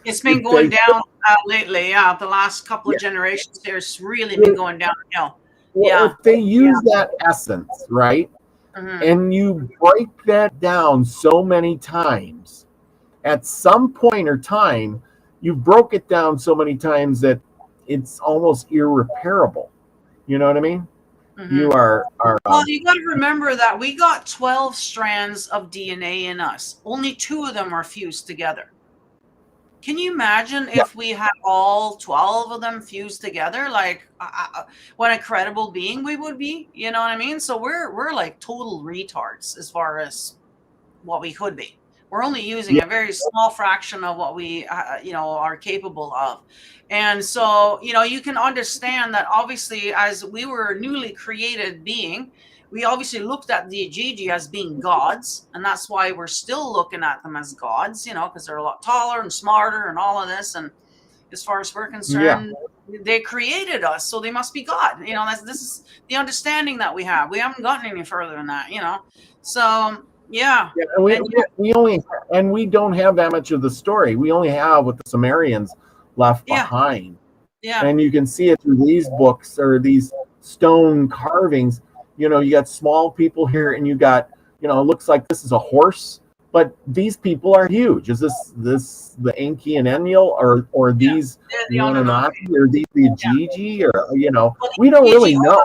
it's been going down lately. Yeah, the last couple of generations, there's really been going downhill. Well, if they use that essence, right, and you break that down so many times, at some point or time, you broke it down so many times that it's almost irreparable. You know what I mean? Mm-hmm. You are. Well, you got to remember that we got 12 strands of DNA in us. Only 2 of them are fused together. Can you imagine if we had all 12 of them fused together? Like, what a credible being we would be. You know what I mean? So we're like total retards as far as what we could be. We're only using a very small fraction of what we, are capable of. And so, you can understand that obviously, as we were a newly created being, we obviously looked at the Gigi as being gods, and that's why we're still looking at them as gods, because they're a lot taller and smarter and all of this. And as far as we're concerned, they created us, so they must be God. This is the understanding that we have. We haven't gotten any further than that, So and we don't have that much of the story. We only have what the Sumerians left behind. Yeah. And you can see it through these books or these stone carvings. You got small people here, and you got, it looks like this is a horse, but these people are huge. Is this the Enki and Enlil, or these the Anunnaki, or these the Gigi, or we don't really know.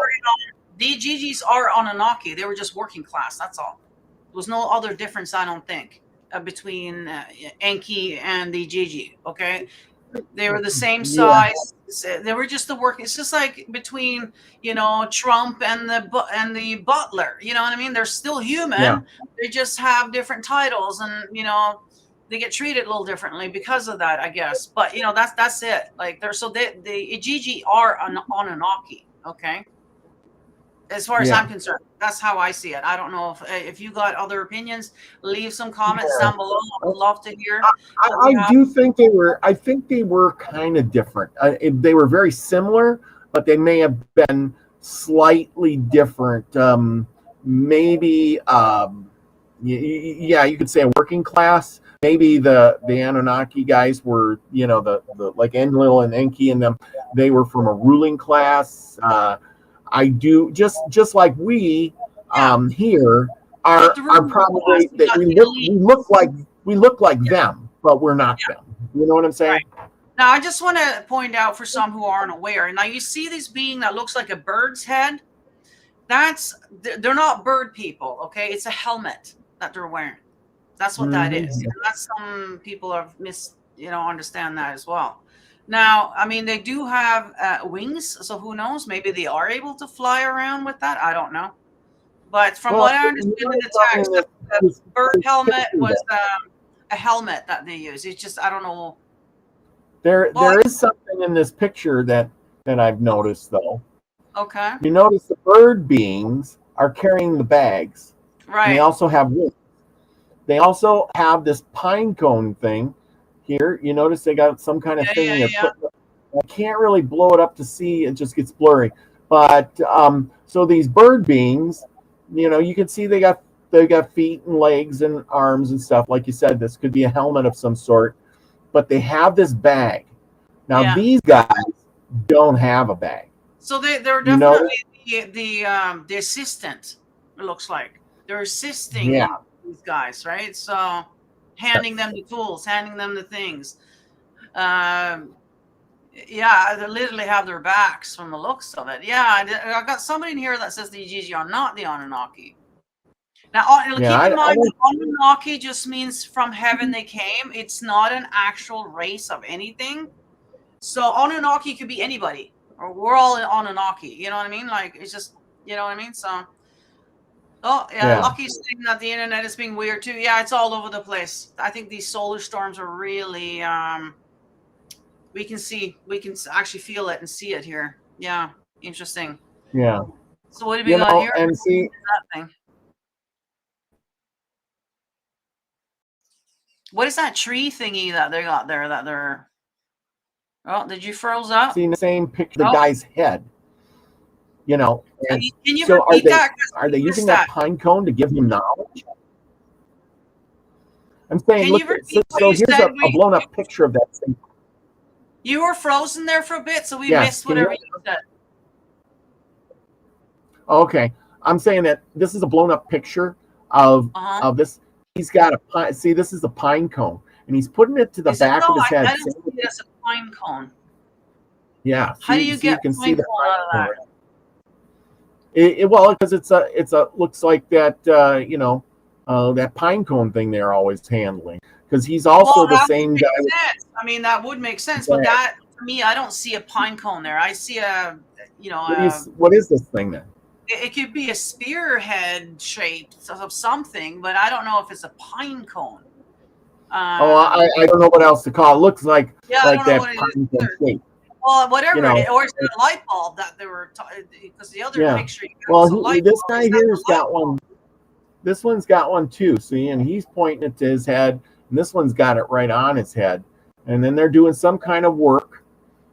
The Gigis are Anunnaki. They were just working class. That's all. There was no other difference, I don't think, between Enki and the Gigi. Okay. They were the same size. They were just the work. It's just like between, Trump and the butler. You know what I mean? They're still human. Yeah. They just have different titles, and they get treated a little differently because of that, I guess. But that's it. Like the Igigi are Anunnaki. Okay. As far as I'm concerned, that's how I see it. I don't know if you got other opinions. Leave some comments down below. I would love to hear. I do think they were. I think they were kind of different. They were very similar, but they may have been slightly different. Maybe, you could say a working class. Maybe the Anunnaki guys were, the like Enlil and Enki and them. They were from a ruling class. I do just like we here are probably we look like them, but we're not them. You know what I'm saying? Now, I just want to point out for some who aren't aware. Now, you see this being that looks like a bird's head. They're not bird people, okay? It's a helmet that they're wearing. That's what that is. Mhm. And that's some people have understand that as well. Now, I mean, they do have wings, so who knows? Maybe they are able to fly around with that. I don't know. But from Well, what I you understand know in the something text, in the bird this helmet picture was a helmet that they use. It's just I don't know. Well, there is something in this picture that I've noticed though. okay, You notice the bird beings are carrying the bags, and they right, also have wings. They also have this pine cone thing here. You notice they got some kind of yeah, thing yeah, they're yeah, putting. I can't really blow it up to see; it just gets blurry. But so these bird beings, you can see they got feet and legs and arms and stuff. Like you said, this could be a helmet of some sort. But they have this bag. Now yeah. these guys don't have a bag. So they're You notice? definitely the assistant. It looks like they're Yeah. assisting these guys, right? So handing them the tools, handing them the things. Um, yeah, they literally have their backs from the looks of it. Yeah, I got somebody in here that says the Gigi are not the Anunnaki. Now, Yeah. keep in I mind that don't. Anunnaki just means from heaven they came. It's not an actual race of anything. So Anunnaki could be anybody, or we're all Anunnaki. You know what I mean? Like it's just, you know what I mean? So, oh yeah, Yeah. Lucky's saying that the internet is being weird too. Yeah, it's all over the place. I think these solar storms are really. We can actually feel it and see it here. Yeah, interesting. Yeah. So what have we got here? And see, Nothing. What is that tree thingy that they got there? That they're. Oh, did you froze up? the same picture, the Oh, guy's head. And can you so are repeat they that? 'Cause are we they missed using that that. pine cone to give him knowledge? I'm saying, Can you look, repeat what so you here's said? a blown up picture of that thing. You were frozen there for a bit, so we Yes, missed can you? whatever you said. Okay, I'm saying that this is a blown up picture of Uh-huh. this. He's got a pine. See, this is a pine cone, and he's putting it to the Is it back though? of his head. I don't see it as a pine cone. Yeah, How do see, you you get can see pine the cone pine out of cone. that? Right? Well, because it's a looks like that that pine cone thing they're always handling. Because he's Well, also the that would same guy make with sense. I mean, that would make the sense, but bag. that to me, I don't see a pine cone there. I see a, What is this thing then? it could be a spearhead shape of something, but I don't know if it's a pine cone. Oh, I don't know what else to call it. Looks Yeah, I like don't know that what it is pine cone either. shape. Well, whatever it is, or is it It- a light bulb that they were because the other yeah. picture you got Well, was a light this bulb. guy Is that here's the light got bulb? one. This one's got one too. See, and he's pointing it to his head, and this one's got it right on his head. And then they're doing some kind of work,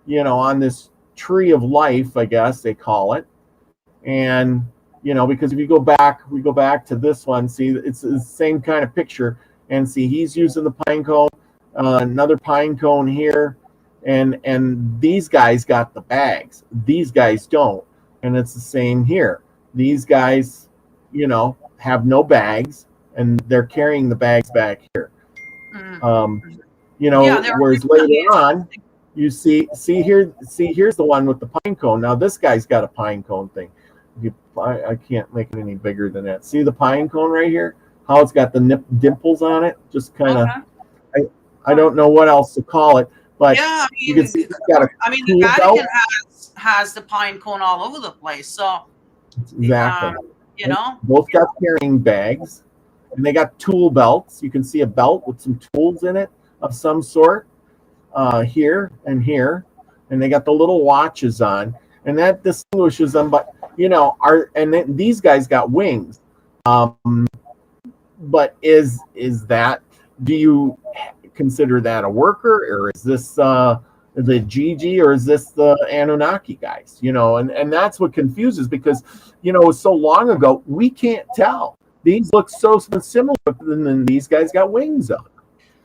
on this tree of life, I guess they call it. And because if we go back to this one, see, it's the same kind of picture, and see, he's using the pine cone, another pine cone here, and these guys got the bags. These guys don't, and it's the same here. These guys, have no bags, and they're carrying the bags back here. Mm. Um, Yeah, there are whereas later definitely on, you here's the one with the pine cone. Now this guy's got a pine cone thing. I can't make it any bigger than that. See the pine cone right here? How it's got the dimples on it? Just kind of. okay. I don't know what else to call it, but Yeah, you can see it's got a the tool Vatican belt. has the pine cone all over the place. So, Exactly. you know, Both got carrying bags, and they got tool belts. You can see a belt with some tools in it of some sort, here and here, and they got the little watches on, and that distinguishes them. But then these guys got wings. But is that? Do you consider that a worker, or is this the Gigi, or is this the Anunnaki guys? And that's what confuses, because so long ago we can't tell. These look so similar, and then these guys got wings on.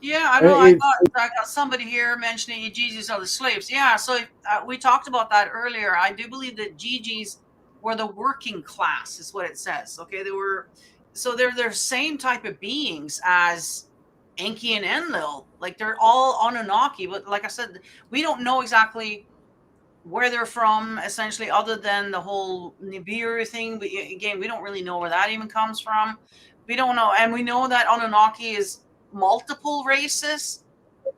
yeah, I And know. I got somebody here mentioning Jesus are the slaves. Yeah, so we talked about that earlier. I do believe that Gigi's were the working class, is what it says. Okay, they were, so they're same type of beings as Enki and Enlil. Like they're all Anunnaki, but like I said, we don't know exactly where they're from, essentially, other than the whole Nibiru thing. Again, we don't really know where that even comes from. We don't know, and we know that Anunnaki is multiple races.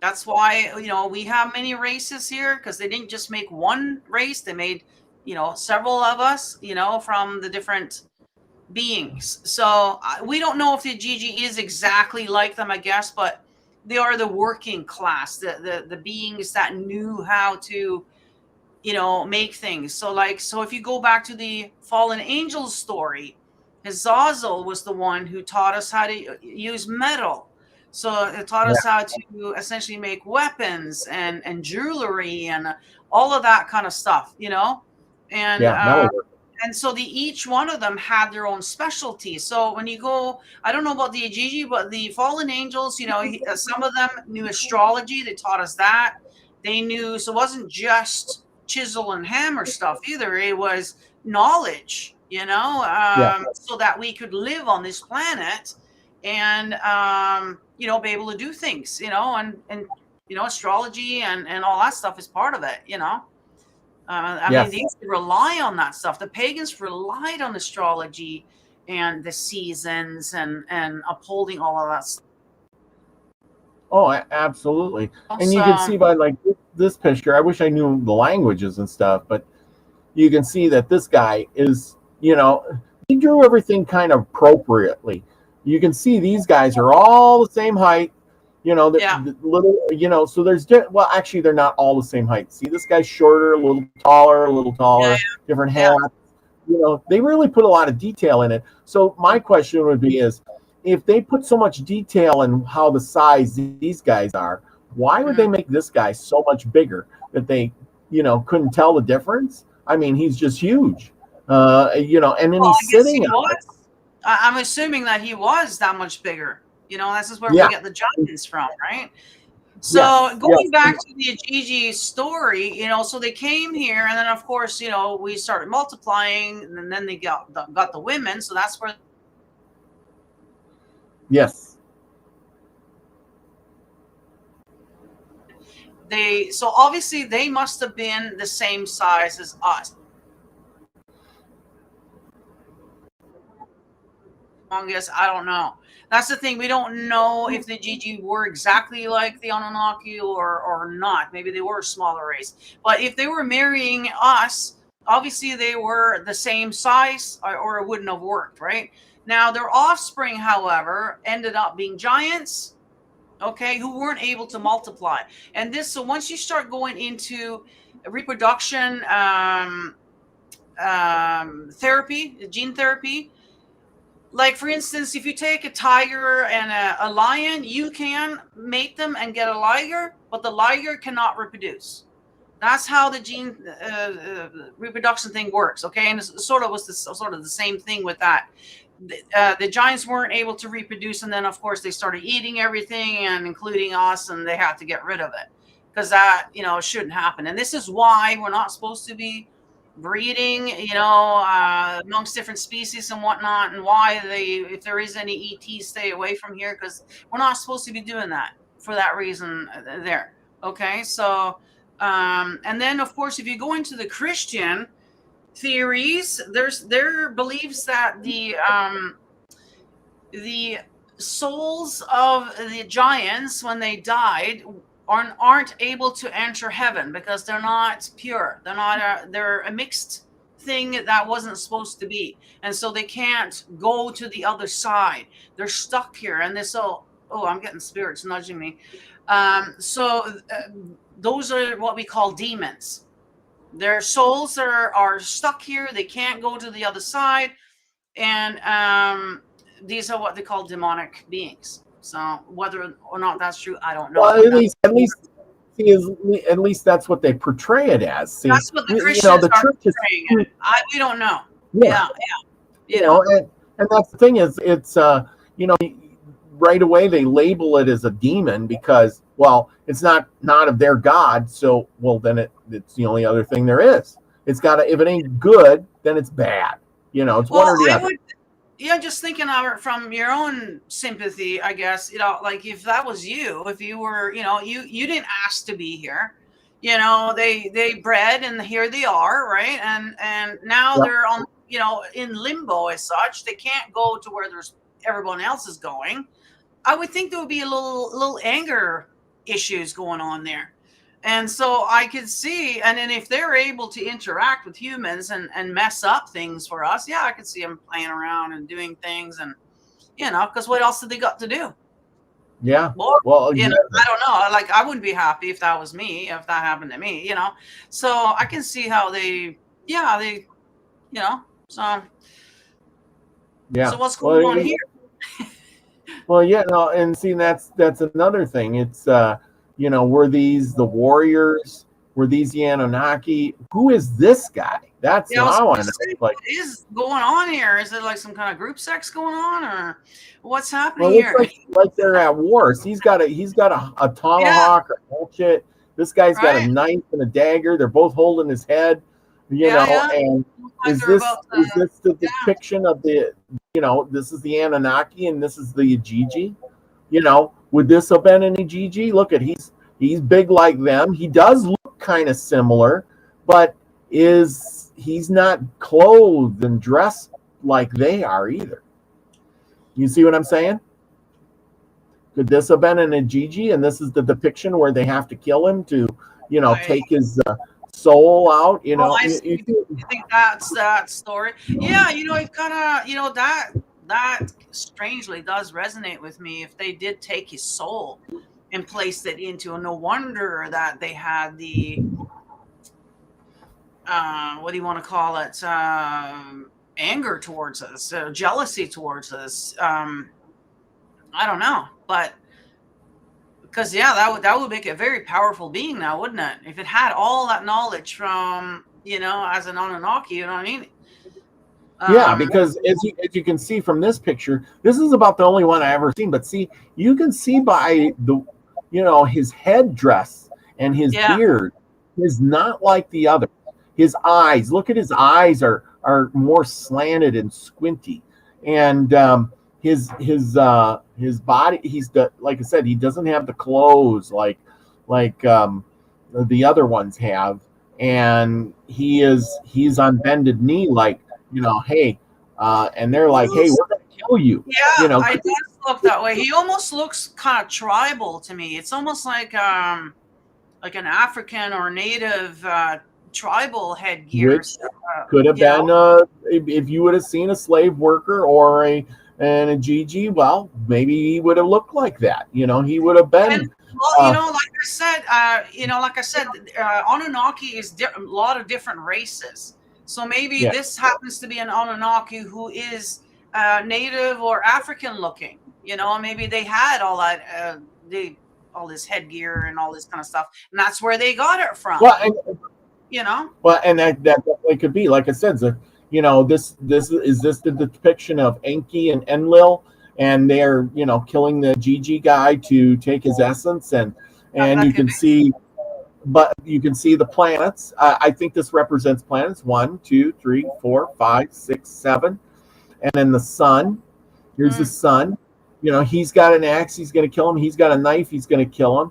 That's why, we have many races here, because they didn't just make one race; they made, several of us, from the different beings. So we don't know if the Gigi is exactly like them, I guess, but they are the working class, the beings that knew how to, make things. So if you go back to the fallen angels story, Azazel was the one who taught us how to use metal. So it taught Yeah, us how to essentially make weapons and jewelry and all of that kind of stuff, and yeah, metalwork. and so each one of them had their own specialty. So when you go, I don't know about the Ajiji, but the fallen angels, some of them knew astrology. They taught us that. They knew, so it wasn't just chisel and hammer stuff either. It was knowledge, Yeah, so that we could live on this planet and, be able to do things, astrology and all that stuff is part of it, I mean, they yes. used to rely on that stuff. The pagans relied on astrology and the seasons and upholding all of that stuff. Oh, absolutely. And you can So, see by like this picture. I wish I knew the languages and stuff, but you can see that this guy is, he drew everything kind of appropriately. You can see these guys are all the same height, yeah, the little, so well, actually, they're not all the same height. See, this guy's shorter, a little yeah, taller, different yeah. hats. They really put a lot of detail in it. So my question would be is, if they put so much detail in how the size these guys are, why would Mhm. they make this guy so much bigger that they, couldn't tell the difference? I mean, he's just huge, and then Well, he's I guess he sitting on was. it. I'm assuming that he was that much bigger. This is where we Yeah, get the giants from, right? So yes, going yes, back to the Ajiji story, so they came here, and then of course, we started multiplying, and then they got the women. So that's where yes. so obviously they must have been the same size as us. Longest, I don't know. That's the thing. We don't know if the Gigi were exactly like the Anunnaki or not. Maybe they were a smaller race. But if they were marrying us, obviously they were the same size, or it wouldn't have worked, right? Now their offspring, however, ended up being giants, okay, who weren't able to multiply. And so once you start going into reproduction, therapy, gene therapy, like for instance, if you take a tiger and a lion, you can mate them and get a liger, but the liger cannot reproduce. That's how the gene reproduction thing works. Okay, and it sort of was sort of the same thing with that. The giants weren't able to reproduce, and then of course they started eating everything, and including us, and they had to get rid of it because that shouldn't happen. And this is why we're not supposed to be breeding, amongst different species and whatnot, and why if there is any ET, stay away from here, because we're not supposed to be doing that for that reason there. Okay, so and then of course if you go into the Christian theories, there believes that the souls of the giants when they died aren't able to enter heaven because they're not pure. They're a mixed thing that wasn't supposed to be, and so they can't go to the other side. They're stuck here, and this oh, I'm getting spirits nudging me. Those are what we call demons. Their souls are stuck here. They can't go to the other side, and these are what they call demonic beings. So whether or not that's true, I don't know. Well, But at least, see, at least that's what they portray it as. See, that's what the Christians the are church is, portraying it. We don't know. yeah, Yeah, you know. and that's the thing is, it's right away they label it as a demon because, well, it's not of their god, so well then it's the only other thing there is. It's got to, if it ain't good, then it's bad. It's one Well, or the I other. would. yeah, just thinking of it from your own sympathy, I guess, like if that was you, if you were, you didn't ask to be here, they bred and here they are, right? And now Yep. they're on, in limbo as such. They can't go to where there's everyone else is going. I would think there would be a little anger issues going on there. And so I could see, and then if they're able to interact with humans and mess up things for us, yeah, I could see them playing around and doing things, and because what else did they got to do? Yeah. Or, Well, exactly. I don't know. Like I wouldn't be happy if that was me, if that happened to me. So I can see how yeah, so Yeah. so what's Well, going on here? well, yeah, no, and see that's another thing. It's were these the warriors? Were these the Anunnaki? Who is this guy? That's Yeah, I what was I want gonna to say, know. Like, what is going on here? Is it like some kind of group sex going on, or what's happening well, it looks here? like they're at war. So he's got a Yeah, tomahawk or bullshit. This guy's got a right. knife and a dagger. They're both holding his head. Yeah, yeah. And Looks like they're about is to. this the Yeah, depiction of the this is the Anunnaki and this is the Ajiji? Would this have been an Ajiji? Look at he's big like them. He does look kind of similar, but he's not clothed and dressed like they are either. You see what I'm saying? Could this have been an Ajiji? And this is the depiction where they have to kill him to, I. take his soul out. Oh, I see. You think that's that story? Yeah, it kind of, that strangely does resonate with me. If they did take his soul and placed it into, no wonder that they had the what do you want to call it? Anger towards us, jealousy towards us. I don't know, but because yeah, that would make it a very powerful being now, wouldn't it? If it had all that knowledge from as an Anunnaki, you know what I mean? Yeah, because as you can see from this picture, this is about the only one I ever seen. But see, you can see by the, his headdress and his Yeah. beard is not like the other. His eyes, look at his eyes are more slanted and squinty, and his body, like I said, he doesn't have the clothes like the other ones have, and he's on bended knee like hey, and they're like, hey, we're gonna kill you. Yeah, I does look that way. He almost looks kind of tribal to me. It's almost like an African or native tribal headgear. Which could have been if you would have seen a slave worker or a Gigi, well, maybe he would have looked like that. He would have been. And, well, like I said, Anunnaki is a lot of different races. So maybe this happens to be an Anunnaki who is native or African looking. Maybe they had all that, all this headgear and all this kind of stuff, and that's where they got it from. Well, and that definitely could be, like I said, this is the depiction of Enki and Enlil, and they're killing the Gigi guy to take his essence, and you can see. But you can see the planets. I think this represents planets 1, 2, 3, 4, 5, 6, 7, and then the sun. Here's the sun. He's got an axe. He's going to kill him. He's got a knife. He's going to kill him.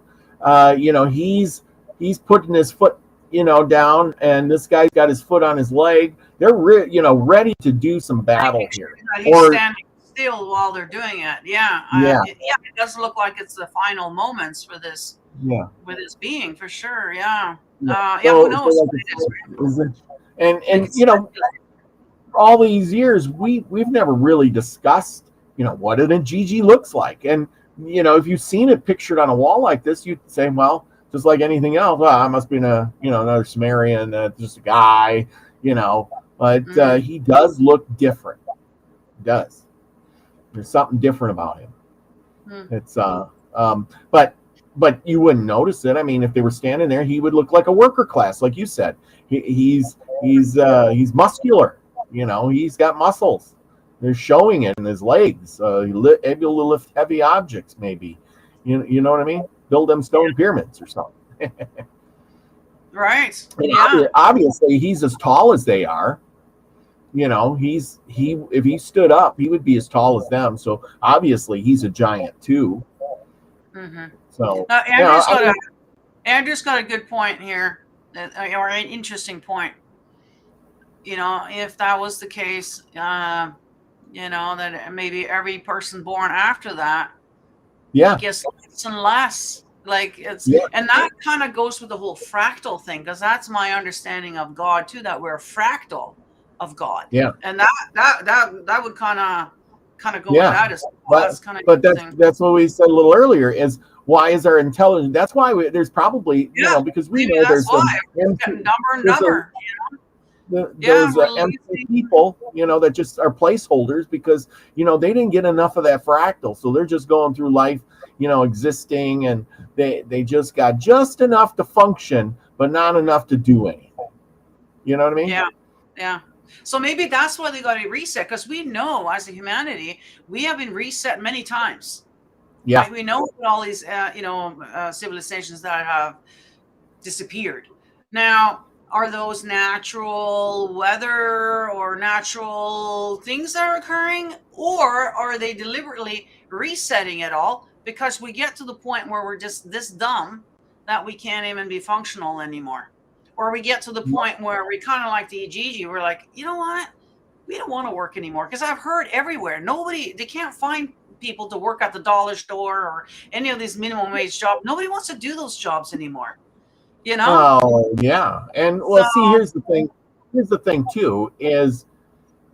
He's putting his foot down, and this guy's got his foot on his leg. They're ready to do some battle here. He's standing still while they're doing it. Yeah. It does look like it's the final moments for this. Yeah, with his being for sure. Yeah. Who knows? And all these years we've never really discussed what an Gigi looks like, and if you've seen it pictured on a wall like this, you'd say, well, just like anything else, well, I must be another Sumerian, just a guy, but he does look different. He does. There's something different about him. It's but you wouldn't notice it. I mean, if they were standing there, he would look like a worker class, like you said. He's muscular. He's got muscles. They're showing it in his legs. Able to lift heavy objects, maybe. You know what I mean? Build them stone pyramids or something. Right. Obviously, he's as tall as they are. if he stood up, he would be as tall as them. So obviously he's a giant too. Hmm. So Andrew's I got a mean, good point here, or an interesting point. If that was the case, that maybe every person born after that yeah, gets less and less. Like yeah, and that kind of goes with the whole fractal thing, because that's my understanding of God too, that we're a fractal of God. yeah, And that would kind of go with yeah. that as well. But That's kind of but that's interesting. that's what we said a little earlier is why is our intelligence? That's why there's probably Yeah, because we maybe know that's why it's empty, getting dumber and there's a dumber. Yeah, there's we're empty losing. people that just are placeholders because they didn't get enough of that fractal, so they're just going through life existing, and they just got just enough to function but not enough to do anything. You know what I mean? Yeah, yeah. So maybe that's why they got to reset, because we know as a humanity we have been reset many times. Yeah. Right? We know about all these, civilizations that have disappeared. Now, are those natural weather or natural things that are occurring, or are they deliberately resetting it all because we get to the point where we're just this dumb that we can't even be functional anymore? Or we get to the point where we kind of like the Ijiji, we're like, you know what? We don't want to work anymore, because I've heard everywhere they can't find people to work at the dollar store or any of these minimum wage jobs. Nobody wants to do those jobs anymore, you know? Oh, yeah. And So, well, see, here's the thing. Here's the thing too is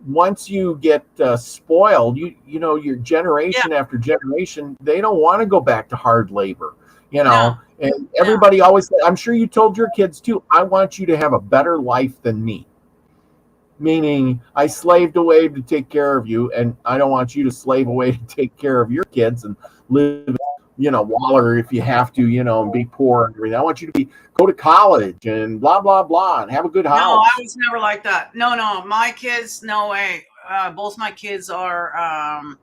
once you get spoiled, your yeah, generation after generation, they don't want to go back to hard labor, no, and no, everybody always, I'm sure you told your kids too, I want you to have a better life than me. Meaning, I slaved away to take care of you, and I don't want you to slave away to take care of your kids and live, Waller if you have to, and be poor and everything. I want you to go to college and blah blah blah and have a good no, I house. was never like that. No, no, my kids, no way. Both my kids are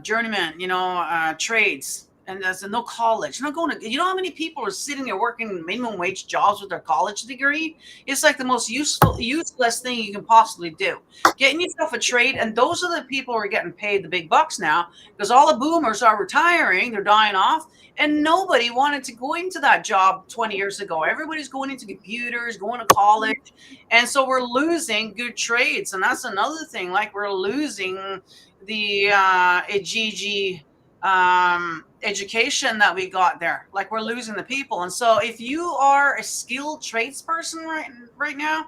journeyman, trades. And there's no college, not going to, how many people are sitting there working minimum wage jobs with their college degree? It's like the most useless thing you can possibly do. Getting yourself a trade. And those are the people who are getting paid the big bucks now, because all the boomers are retiring, they're dying off. And nobody wanted to go into that job 20 years ago. Everybody's going into computers, going to college. And so we're losing good trades. And that's another thing. Like, we're losing the Ijiji education that we got there. Like, we're losing the people. And so if you are a skilled tradesperson right now,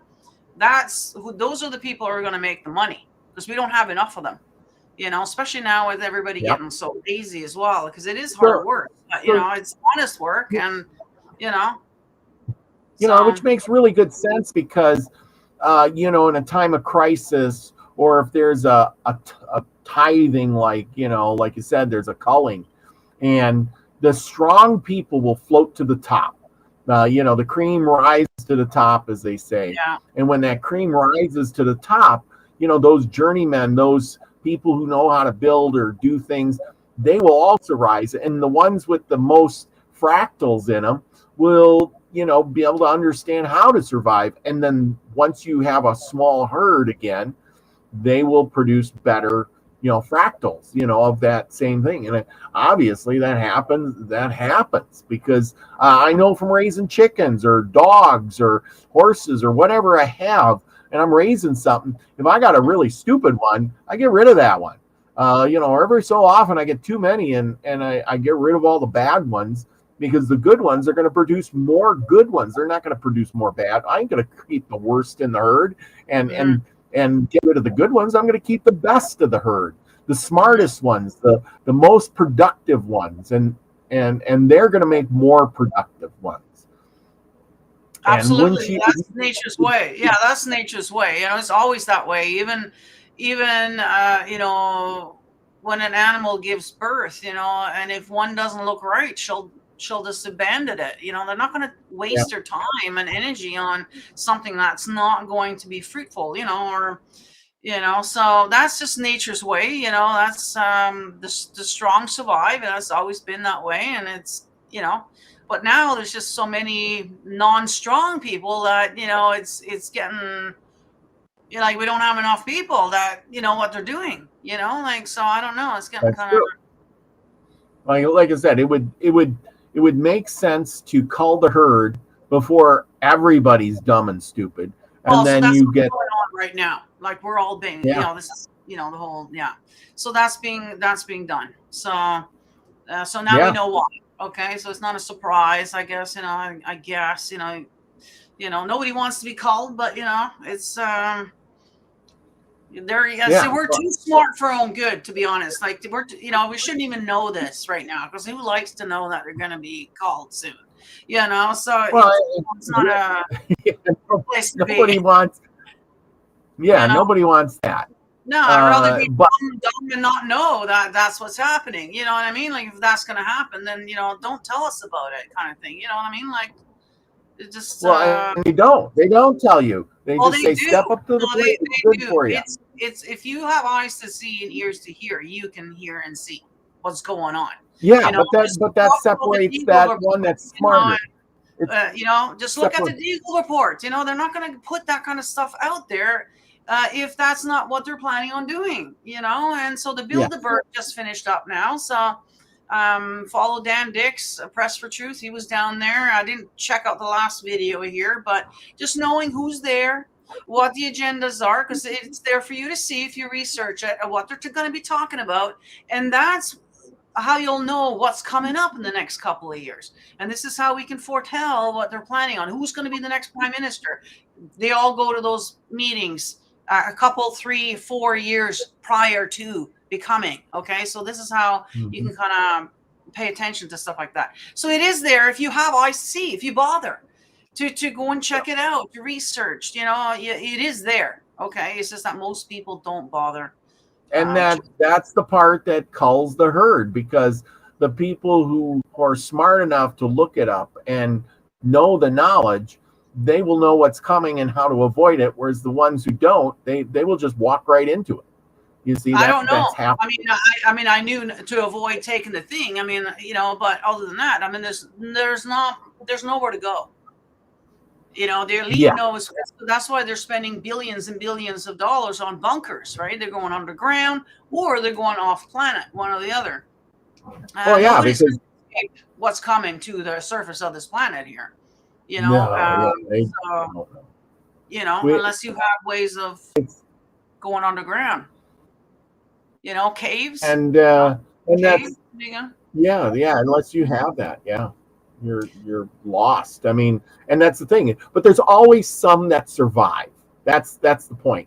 those are the people who are going to make the money, because we don't have enough of them. Especially now with everybody Yep. getting so lazy as well, because it is hard So, work. But, so it's honest work, and you know, which so makes really good sense because, in a time of crisis, or if there's a tithing, like you said, there's a culling, and the strong people will float to the top. The cream rises to the top, as they say. yeah, And when that cream rises to the top, those journeymen, those people who know how to build or do things, they will also rise. And the ones with the most fractals in them will, be able to understand how to survive. And then once you have a small herd again, they will produce better fractals of that same thing. And obviously that happens because I know from raising chickens or dogs or horses or whatever I have, and I'm raising something, if I got a really stupid one, I get rid of that one. Every so often I get too many, and I get rid of all the bad ones, because the good ones are going to produce more good ones. They're not going to produce more bad. I ain't going to keep the worst in the herd and mhm, get rid of the good ones. I'm going to keep the best of the herd, the mhm. smartest ones, the most productive ones, and they're going to make more productive ones. And wouldn't Absolutely. you? That's nature's way. Yeah, that's nature's way. It's always that way. Even when an animal gives birth, and if one doesn't look right, she'll just abandon it. They're not going to Yeah, waste their time and energy on something that's not going to be fruitful, or so that's just nature's way. That's the strong survive, and it's always been that way. And it's but now there's just so many non-strong people that it's getting like we don't have enough people that know what they're doing. Like, so I don't know. It's getting That's kind of. true. Like I said, it would make sense to cull the herd before everybody's dumb and stupid, Well, and so then that's you what's get going on right now. Like we're all being, yeah. this is, the whole, yeah. So that's being done. So now we Yeah. know why. Okay, so it's not a surprise, I guess. I guess nobody wants to be called, but it's there. Yeah, see, Yeah. we're too smart for our own good, to be honest. Like we shouldn't even know this right now because who likes to know that they're going to be called soon? So Well, it's not a yeah, place to nobody be. wants. Yeah, You know, nobody wants that. no, I'd rather be But dumb and not know that that's what's happening. You know what I mean? Like if that's going to happen, then don't tell us about it, kind of thing. You know what I mean? Like it just. well, and they don't tell you. They Well, just they say do. step up to the No, plate. It's they good do. for you. It's if you have eyes to see and ears to hear, you can hear and see what's going on. Yeah, but that Just but that talk about the separates Deagle that report. one that's smarter. It's Just look at the separate. Deagle report. They're not going to put that kind of stuff out there if that's not what they're planning on doing. And so the Yeah. Build a Bird just finished up now. So follow Dan Dix, Press for Truth. He was down there. I didn't check out the last video here, but just knowing who's there, what the agendas are, because it's there for you to see if you research it, and what they're going to be talking about. And that's how you'll know what's coming up in the next couple of years. And this is how we can foretell what they're planning on. Who's going to be the next prime minister? They all go to those meetings a couple, 3, 4 years prior to becoming. Okay. So this is how you can kind of pay attention to stuff like that. So it is there. If you have eyes to see, if you bother to go and check it out, to research, it is there. Okay. It's just that most people don't bother. And that's the part that culls the herd, because the people who are smart enough to look it up and know the knowledge, they will know what's coming and how to avoid it, whereas the ones who don't, they will just walk right into it. You see, I don't know. that's happening. I knew to avoid taking the thing. But other than that, there's nowhere to go. The elite knows. That's why they're spending billions and billions of dollars on bunkers, right? They're going underground or they're going off planet, one or the other. Nobody's because what's coming to the surface of this planet here. Unless you have ways of going underground. Caves. And caves, that's unless you have that, you're lost. And that's the thing. But there's always some that survive. That's the point.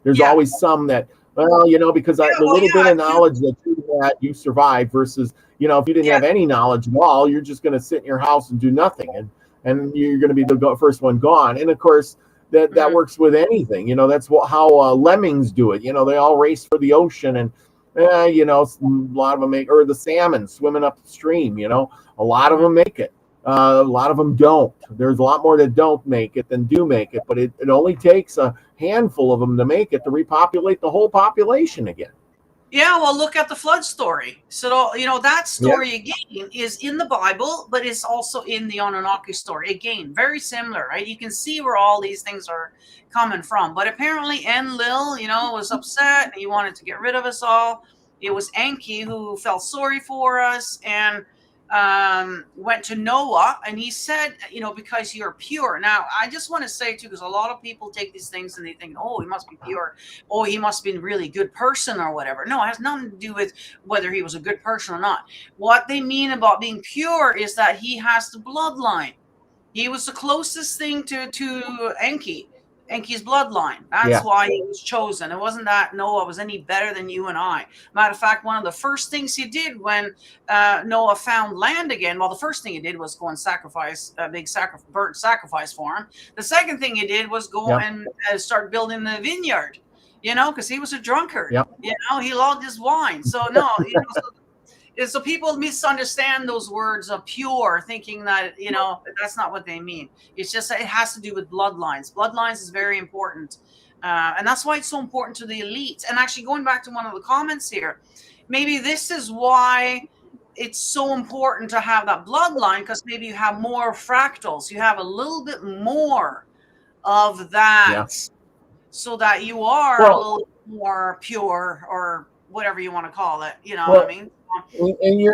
There's always some that, because the little bit of knowledge that you had, you survive, versus, if you didn't have any knowledge at all, you're just going to sit in your house and do nothing, and you're going to be the first one gone. And of course, that works with anything. That's how lemmings do it. They all race for the ocean, and a lot of them make, or the salmon swimming up the stream. A lot of them make it. A lot of them don't. There's a lot more that don't make it than do make it, but it only takes a handful of them to make it to repopulate the whole population again. Yeah, well, look at the flood story. So, that story again is in the Bible, but it's also in the Anunnaki story. Again, very similar, right? You can see where all these things are coming from. But apparently Enlil, was upset and he wanted to get rid of us all. It was Enki who felt sorry for us and went to Noah, and he said, because you're pure. Now, I just want to say too, because a lot of people take these things and they think, oh, he must be pure. Oh, he must be a really good person or whatever. No, it has nothing to do with whether he was a good person or not. What they mean about being pure is that he has the bloodline. He was the closest thing to Enki's bloodline. That's why he was chosen. It wasn't that Noah was any better than you and I. Matter of fact, one of the first things he did when Noah found land again, well, the first thing he did was go and sacrifice a big burnt sacrifice for him. The second thing he did was go and start building the vineyard, because he was a drunkard. He loved his wine. So no, so people misunderstand those words of pure, thinking that, that's not what they mean. It's just that it has to do with bloodlines. Bloodlines is very important. And that's why it's so important to the elites. And actually, going back to one of the comments here, maybe this is why it's so important to have that bloodline, because maybe you have more fractals. You have a little bit more of that so that you are a Well, little more pure, or whatever you want to call it. You know what I well, mean?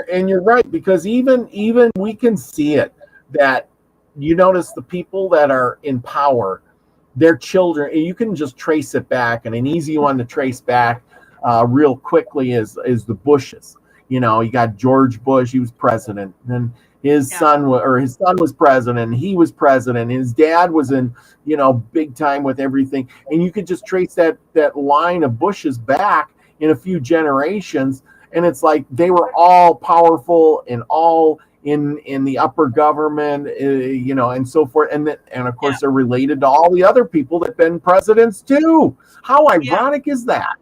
and you're right, because even we can see it, that you notice the people that are in power, their children, and you can just trace it back. And an easy one to trace back real quickly is the Bushes. You got George Bush, he was president, and Yeah, his son was president, he was president, his dad was in, big time with everything. And you could just trace that line of Bushes back in a few generations, and it's like they were all powerful and all in the upper government, and so forth. And of yeah, course, they're related to all the other people that've been presidents too. How yeah. ironic is that?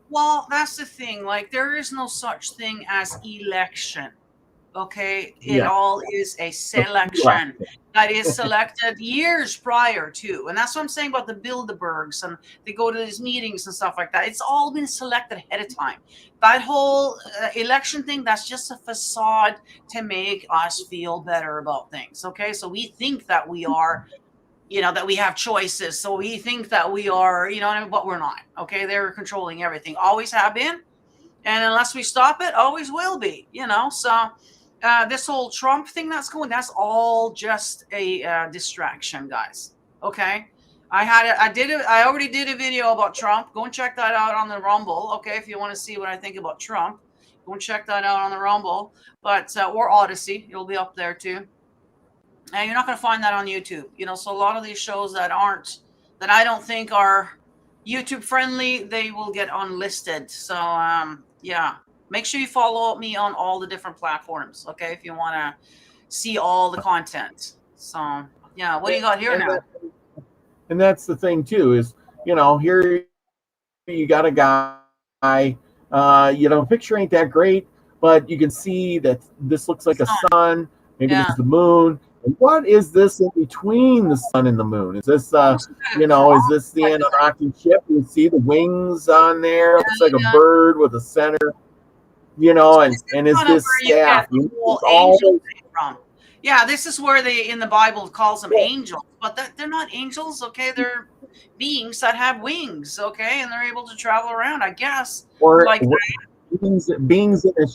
Well, that's the thing. Like, there is no such thing as election. Okay, it Yeah, all is a the selection election. that is selected years prior to, and that's what I'm saying about the Bilderbergs, and they go to these meetings and stuff like that. It's all been selected ahead of time. That whole election thing, that's just a facade to make us feel better about things. Okay, so we think that we are, that we have choices. So we think that we are, but we're not. Okay, they're controlling everything. Always have been, and unless we stop it, always will be. So this whole Trump thing that's all just a distraction, guys. Okay. I already did a video about Trump. Go and check that out on the Rumble. Okay. If you want to see what I think about Trump, go and check that out on the Rumble, or Odyssey. It'll be up there too. And you're not going to find that on YouTube. So a lot of these shows that I don't think are YouTube friendly, they will get unlisted. So yeah, make sure you follow me on all the different platforms. Okay. If you want to see all the content. So yeah, what do you got here and, now? that, and that's the thing too, is here you got a guy, picture ain't that great, but you can see that this looks like a Sun. sun. Maybe this Yeah. is the moon. And what is this in between the sun and the moon? Is this Almost like a cross. is this the Like, Anunnaki ship? You see the wings on there. It looks like a yeah. bird with a center. So And this is and is kind of this where you get staff? the whole It's angel always thing from. Yeah, this is where they in the Bible calls them angels, but they're not angels. Okay, they're beings that have wings. Okay, and they're able to travel around. I guess or like beings in a,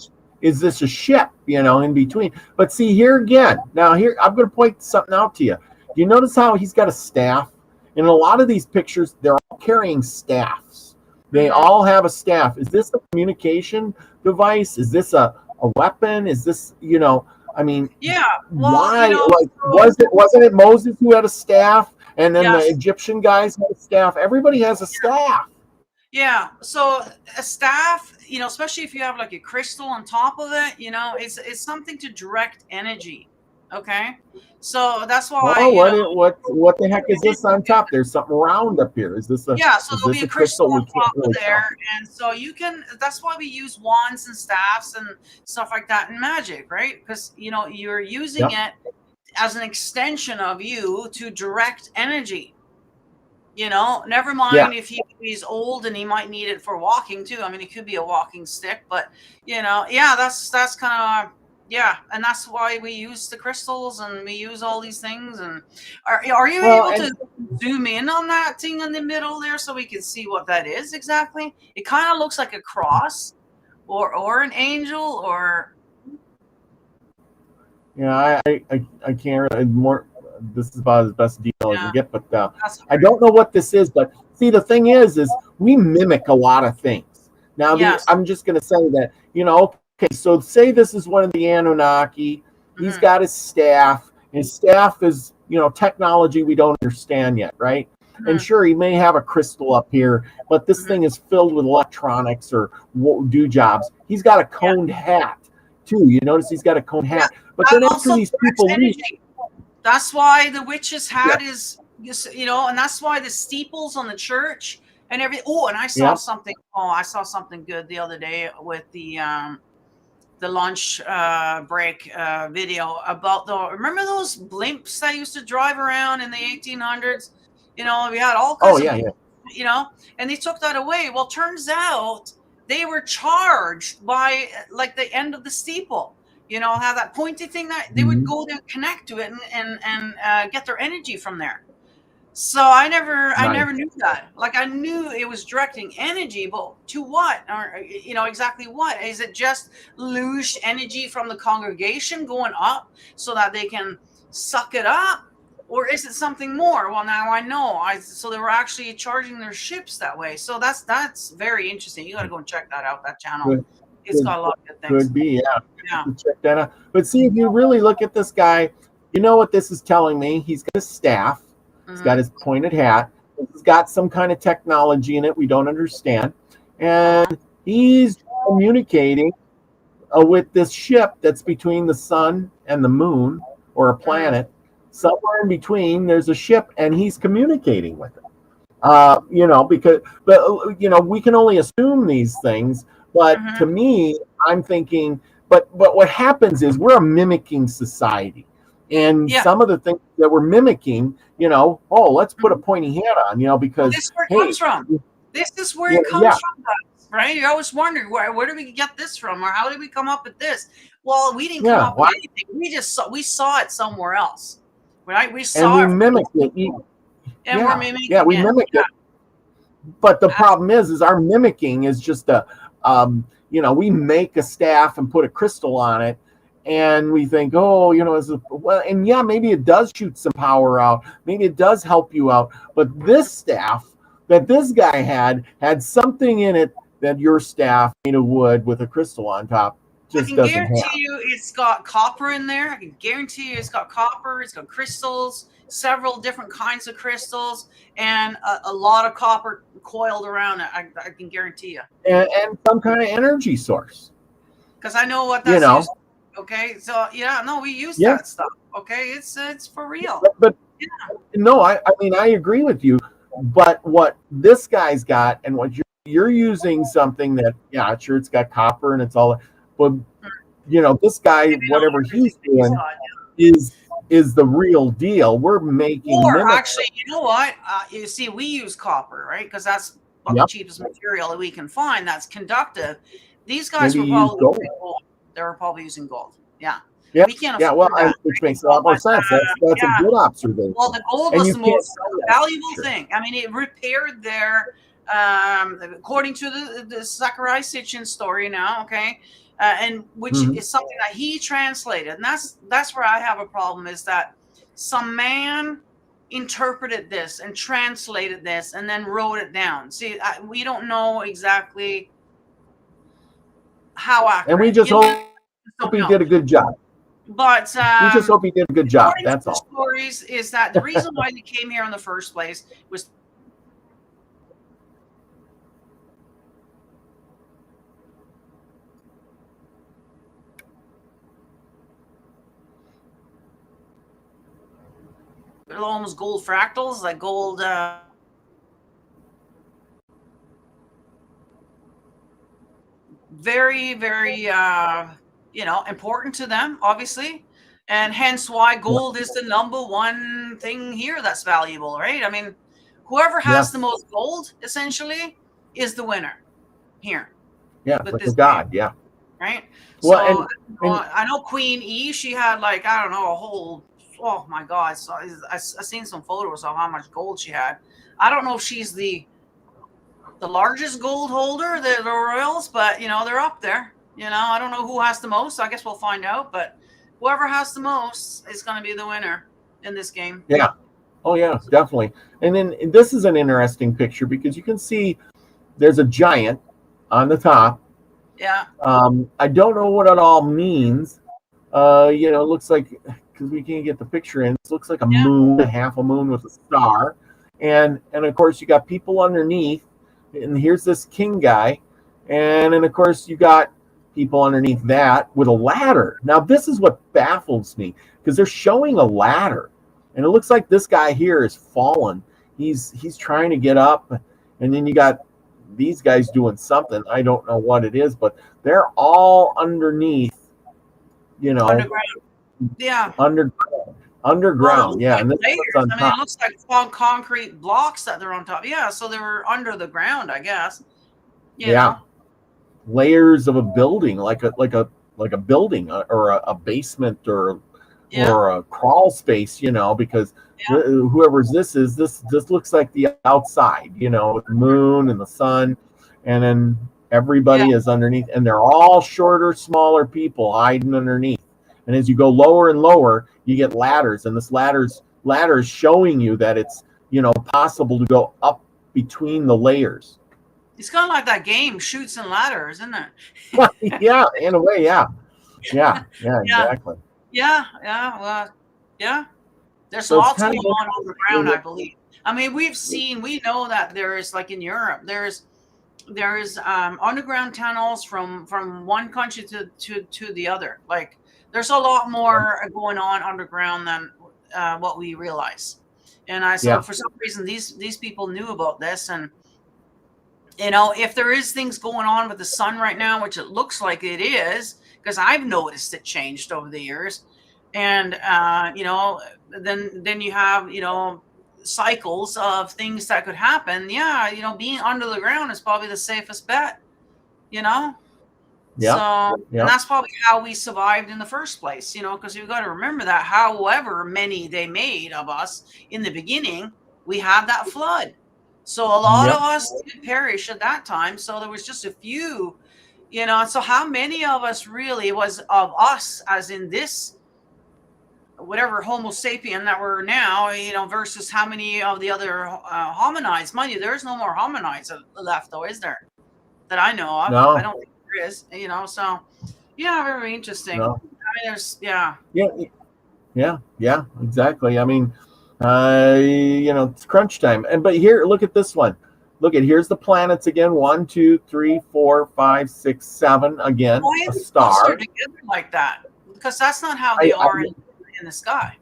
is this a ship, in between? But see, here again, now here I'm going to point something out to you. Do you notice how he's got a staff? In a lot of these pictures, they're all carrying staffs. They Mhm. all have a staff. Is this a communication device? Is this a weapon? Is this, I mean, Yeah. Well, why? Like, so wasn't it Moses who had a staff, and then the yes, Egyptian guys had a staff? Everybody has a staff. yeah. So a staff, especially if you have like a crystal on top of it, it's something to direct energy. Okay, so that's why Oh, what the heck is this on top? There's something round up here. yeah, so Is there'll be this a a crystal crystal? on We can't top of really there. tell. And so that's why we use wands and staffs and stuff like that in magic, right? Because, you're using Yep. it as an extension of you to direct energy. Never Yeah. mind if he's old and he might need it for walking too. I mean, it could be a walking stick, but yeah, that's kind of yeah, and that's why we use the crystals and we use all these things. And are you Well, able and to zoom in on that thing in the middle there so we can see what that is exactly? It kind of looks like a cross or an angel or I can't really more. This is about as best detail I yeah, can get, but that's I great. don't know what this is. But see, the thing is we mimic a lot of things. Now, Yes. I'm just going to say that, okay, so say this is one of the Anunnaki. He's Hmm. got his staff. His staff is, technology we don't understand yet, right? And Hmm. sure, he may have a crystal up here, but this Hmm. thing is filled with electronics or do jobs. He's got a Yeah. coned hat too. You notice he's got a coned Yeah. hat. But That then after also these directs people leave, energy. That's why the witch's yeah, hat is, and that's why the steeples on the church and everything. Oh, and I saw yeah, something. Oh, I saw something good the other day with the lunch break video about remember those blimps that used to drive around in the 1800s? We had all oh kinds of, yeah, yeah. you know, and they took that away. Well, turns out they were charged by like the end of the steeple. How that pointy thing that they would Mhm. go there, connect to it, and get their energy from there. So I never Nice. knew that. Like I knew it was directing energy, but to what? Or exactly what? Is it just loose energy from the congregation going up so that they can suck it up? Or is it something more? Well, now I know. So they were actually charging their ships that way. So that's very interesting. You got to go and check that out. That channel, Good, it's good, got a lot of good things. could be. Yeah, Yeah. check that out. But see, if you really look at this guy, you know what this is telling me? He's got his staff. He's got his pointed hat. He's got some kind of technology in it we don't understand, and he's communicating with this ship that's between the sun and the moon, or a planet. Somewhere in between, there's a ship, and he's communicating with it. Because, but we can only assume these things. But to me, I'm thinking, but what happens is we're a mimicking society, and some of the things that we're mimicking, let's put a pointy hat on, because this is where it comes from. This is where it comes from, guys, right? You always wonder where do we get this from, or how did we come up with this? Well, we didn't come up with anything. We saw it somewhere else, right? We saw and we mimicked it. And we're mimicking we mimic it. But the problem is our mimicking is just we make a staff and put a crystal on it, and we think, maybe it does shoot some power out. Maybe it does help you out. But this staff that this guy had something in it that your staff made of wood with a crystal on top just doesn't have. I can guarantee you it's got copper in there. I can guarantee you it's got copper. It's got crystals, several different kinds of crystals, and a lot of copper coiled around it. I can guarantee you. And some kind of energy source. Because I know what that's used. Okay, so we use that stuff. Okay, it's for real. But no, I mean I agree with you. But what this guy's got, and what you're using something that, sure, it's got copper and it's all, but this guy, whatever he's doing, is the real deal. We're making. Or actually, you know what? You see, we use copper, right? Because that's the cheapest material that we can find. That's conductive. These guys were probably using gold. They were probably using gold. Yeah. Yeah, we can't afford that. Which makes a lot more sense. That's a good observation. Well, the gold was the most valuable thing. I mean, it repaired their, according to the Sakurai Sitchin story now, okay, and which is something that he translated. And that's where I have a problem, is that some man interpreted this and translated this and then wrote it down. See, we don't know exactly how accurate. And we just hope he did a good job. But we just hope he did a good job. That's all. Stories is that the reason why they came here in the first place was almost gold fractals, like gold. Very, very, important to them, obviously, and hence why gold is the number one thing here that's valuable, right? I mean, whoever has the most gold, essentially, is the winner here. Yeah, with this god, right? Well, so I know Queen E, she had like, I don't know, a whole, oh my God. So I've seen some photos of how much gold she had. I don't know if she's the largest gold holder, the royals, but they're up there. I don't know who has the most. I guess we'll find out. But whoever has the most is going to be the winner in this game. Yeah. Oh yeah, definitely. And then this is an interesting picture because you can see there's a giant on the top. Yeah. I don't know what it all means. It looks like, because we can't get the picture in, it looks like a moon, half a moon with a star, and of course you got people underneath. And here's this king guy, and then of course you got people underneath that with a ladder. Now this is what baffles me, because they're showing a ladder, and it looks like this guy here is fallen. He's trying to get up, and then you got these guys doing something. I don't know what it is, but they're all underneath. Underground. Yeah. Underground. Yeah. And this layers. It looks like concrete blocks that they're on top. Yeah, so they were under the ground, I guess. You know? Layers of a building, like a building or a basement, or Yeah. or a crawl space, because Yeah. whoever's this looks like the outside, with the moon and the sun, and then Yeah. everybody is underneath, and they're all shorter, smaller people hiding underneath. And as you go lower and lower, you get ladders, and this ladders showing you that it's possible to go up between the layers. It's kind of like that game, Shoots and Ladders, isn't it? Yeah, in a way, yeah, yeah, Yeah. exactly. Yeah. Yeah. Well, yeah. There's So it's lots kind going of on underground, I interesting. believe. I mean, we know that there is, like in Europe, there's underground tunnels from one country to the other. Like there's a lot more going on underground than what we realize. And so Yeah, for some reason these people knew about this, and if there is things going on with the sun right now, which it looks like it is, because I've noticed it changed over the years, and then you have cycles of things that could happen. Yeah, being under the ground is probably the safest bet. You know, yeah, so, and yeah, that's probably how we survived in the first place. Because you've got to remember that, however many they made of us in the beginning, we had that flood. So a lot yeah. of us did perish at that time. So there was just a few, so how many of us really was of us, as in this, whatever Homo sapien that we're now, versus how many of the other hominids? Mind you, there's no more hominids left, though, is there? That I know of. I No, don't think there is, so yeah, very interesting. I no. mean, yeah. Yeah, yeah, exactly. I mean, it's crunch time. But here, look at this one. Here's the planets again. 1, 2, 3, 4, 5, 6, 7. Again, Why a is it star. clustered together like that? Because that's not how I they are in the sky.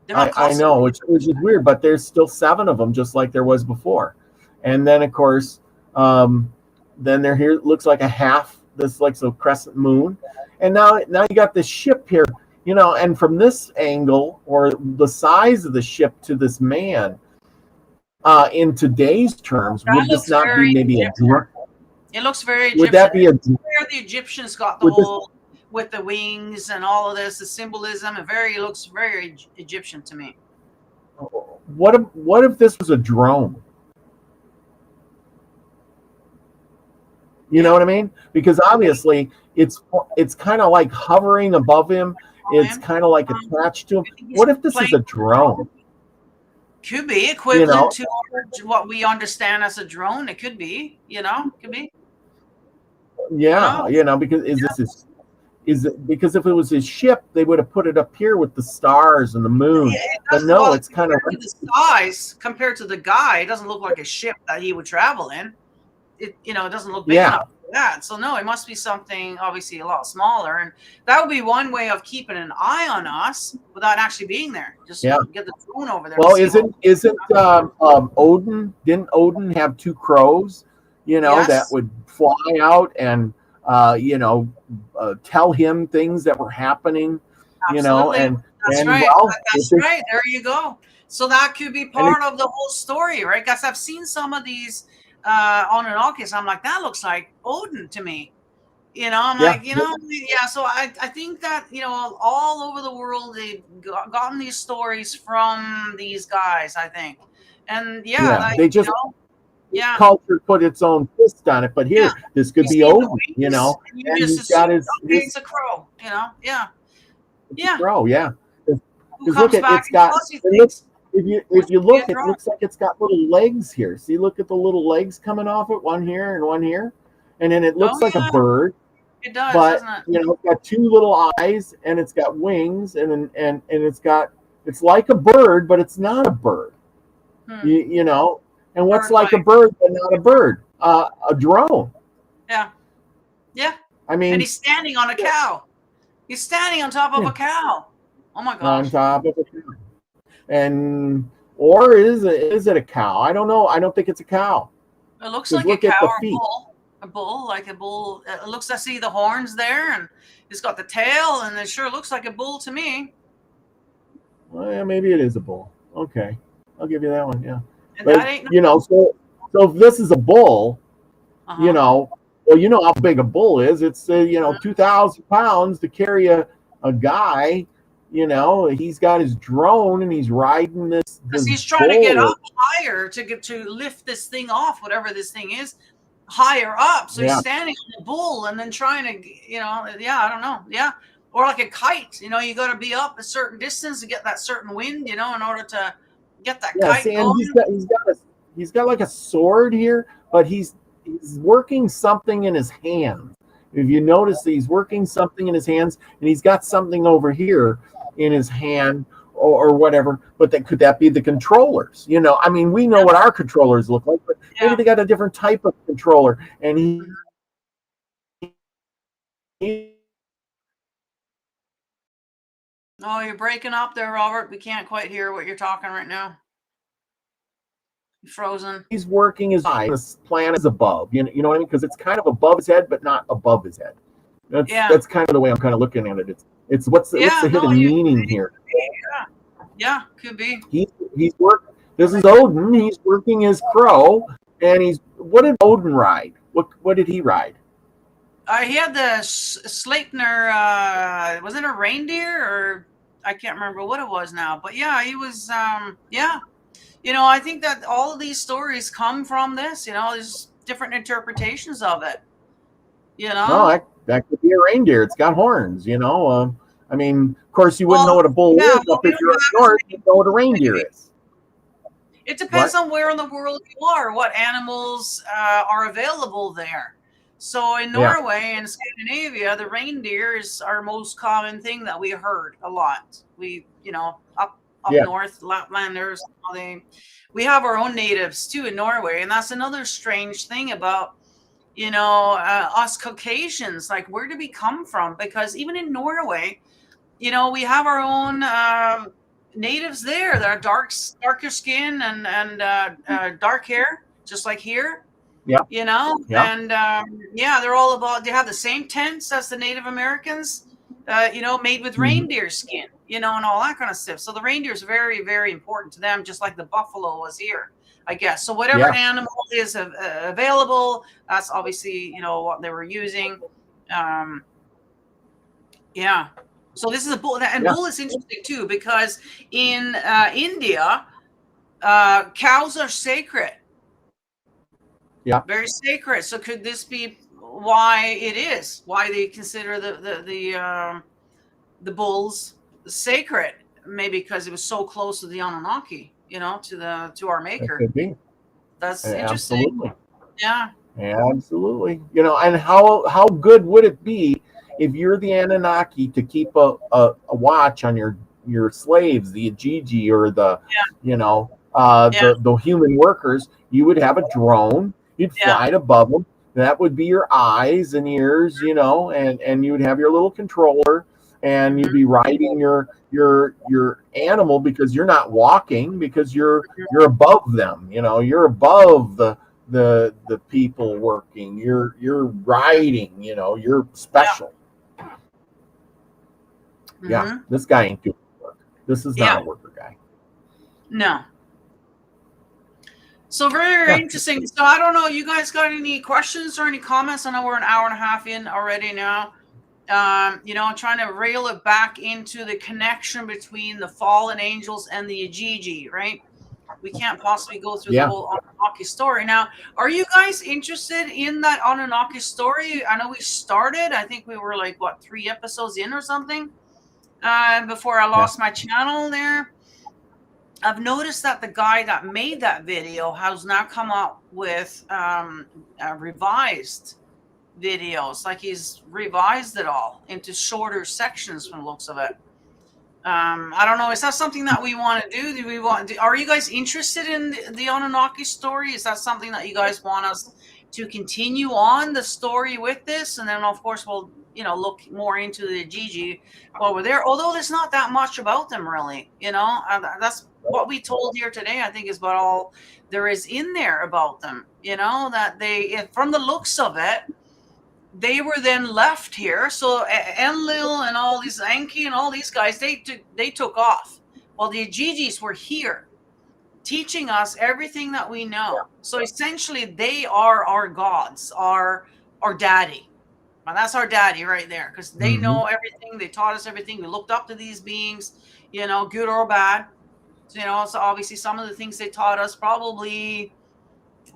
They're not I clustered know, together. which is weird, but there's still 7 of them, just like there was before. And then, of course, then there here looks like a half. This like a crescent moon, and now you got this ship here. And from this angle, or the size of the ship to this man, in today's terms, That would this looks not be very maybe a Egyptian. It looks very would Egyptian. that be a Where the Egyptians got the would this whole with the wings and all of this, the symbolism, it looks very Egyptian to me. what if this was a drone? You know what I mean? Because obviously it's kind of like hovering above him. It's kind of like attached to him. What if this is a drone? Could be equivalent to what we understand as a drone. It could be, could be. Yeah, because is it because if it was his ship, they would have put it up here with the stars and the moon. But no, it's kind of the size compared to the guy. It doesn't look like a ship that he would travel in. It doesn't look big enough for that. So no, it must be something obviously a lot smaller, and that would be one way of keeping an eye on us without actually being there. Just get the drone over there. Well, isn't Odin? Didn't Odin have 2 crows? That would fly out and tell him things that were happening. Absolutely. And that's right. Well, that's right. There you go. So that could be part of the whole story, right? Because I've seen some of these ANUNNAKI. I'm like, that looks like Odin to me. I'm like, So I think that all over the world they've gotten these stories from these guys, I think, and they just culture put its own twist on it. But here, this could be Odin, and he's got his it's a crow, crow, Because look at it's got. If you look, it looks like it's got little legs here. See, look at the little legs coming off it, one here and one here, and then it looks like a bird. It does, but doesn't it? It's got 2 little eyes, and it's got wings, and it's like a bird, but it's not a bird. And what's like a bird but not a bird? A drone. Yeah. I mean, and he's standing on a cow. He's standing on top of a cow. Oh my gosh. On top of a cow. Or is it a cow? I don't know. I don't think it's a cow. It looks like a cow or a bull. A bull, like a bull. It looks. I see the horns there, and it's got the tail, and it sure looks like a bull to me. Well, yeah, maybe it is a bull. Okay, I'll give you that one. Yeah, and but that ain't so if this is a bull, well, how big a bull is. It's 2,000 pounds to carry a guy, You know, he's got his drone and he's riding Because this he's trying to get bull. up higher to lift this thing off, whatever this thing is, higher up. So he's Yeah, standing on the bull and then trying to, yeah, I don't know. Yeah. Or like a kite, you got to be up a certain distance to get that certain wind, in order to get that yes, kite and going. he's got like a sword here, but he's working something in his hands. If you notice, he's working something in his hands, and he's got something over here in his hand or whatever. But could that be the controllers? I mean, we know Yeah. what our controllers look like, but maybe Yeah. they got a different type of controller, and Mhm. he Oh, you're breaking up there, Robert. We can't quite hear what you're talking right now. You're frozen. he's working his eye. This planet is above. You know what I mean? Because it's kind of above his head, but not above his head. Yeah. That's kind of the way I'm kind of looking at it. It's what's Yeah. the No, hidden meaning here? yeah. Yeah. Could be. He's work. This is Odin. He's working his crow, and what did Odin ride? What did he ride? He had the Sleipnir, was it a reindeer or I can't remember what it was now, but yeah, he was, yeah. I think that all of these stories come from this, there's different interpretations of it, you No, know? that could be a reindeer. It's got horns. I mean, of course, you wouldn't know Well, what a bull yeah, is well, up we if don't you're up have as north. You many know what a maybe. reindeer is. It depends What? on where in the world you are, what animals are available there. So in Yeah, Norway and Scandinavia, the reindeer is our most common thing that we heard a lot. Up yeah, north, Laplanders, we have our own natives too in Norway, and that's another strange thing about us Caucasians. Like, where do we come from? Because even in Norway, we have our own natives there that are darker skin and dark hair, just like here. yeah, yeah. And yeah, they have the same tents as the Native Americans, made with Mhm. reindeer skin, and all that kind of stuff. So the reindeer is very, very important to them, just like the buffalo was here, I guess. So whatever Yeah, animal is available, that's obviously what they were using. Um, yeah. So this is a bull, and yeah, bull is interesting too because in India, cows are sacred, yeah. very sacred. So could this be why they consider the bulls sacred? Maybe because it was so close to the Anunnaki, to our That maker. could be. That's interesting. Absolutely. Yeah. Absolutely. And how good would it be if you're the Anunnaki to keep a watch on your slaves, the Ajiji or Yeah. the human workers? You would have a drone. You'd Yeah. fly it above them. That would be your eyes and ears, and you would have your little controller, and you'd Hmm. be riding your animal because you're not walking because you're above them. You're above the people working. You're riding. You're Yeah. special. Yeah, Hmm. this guy ain't doing work. This is not Yeah. a worker guy. No. So very, very Yeah, interesting. So I don't know, you guys got any questions or any comments? I know we're an hour and a half in already now. Trying to reel it back into the connection between the fallen angels and the Ajiji, right? We can't possibly go through the yeah, whole Anunnaki story. Now, are you guys interested in that Anunnaki story? I know we started, I think we were like, what, 3 episodes in or something, before I yeah. lost my channel there. I've noticed that the guy that made that video has now come up with revised videos. Like, he's revised it all into shorter sections from the looks of it. I don't know. Is that something that we want to do? Are you guys interested in the Anunnaki story? Is that something that you guys want us to continue on the story with this? And then, of course, we'll, look more into the Gigi while we're there. Although there's not that much about them, really. That's what we told here today, I think, is about all there is in there about them. That from the looks of it, they were then left here. So Enlil and all these Anki and all these guys, they took off. Well, the Gigis were here, teaching us everything that we know. So essentially, they are our gods, our daddy. Well, that's our daddy right there, because they Mm-hmm. know everything. They taught us everything. We looked up to these beings, good or bad. So obviously some of the things they taught us probably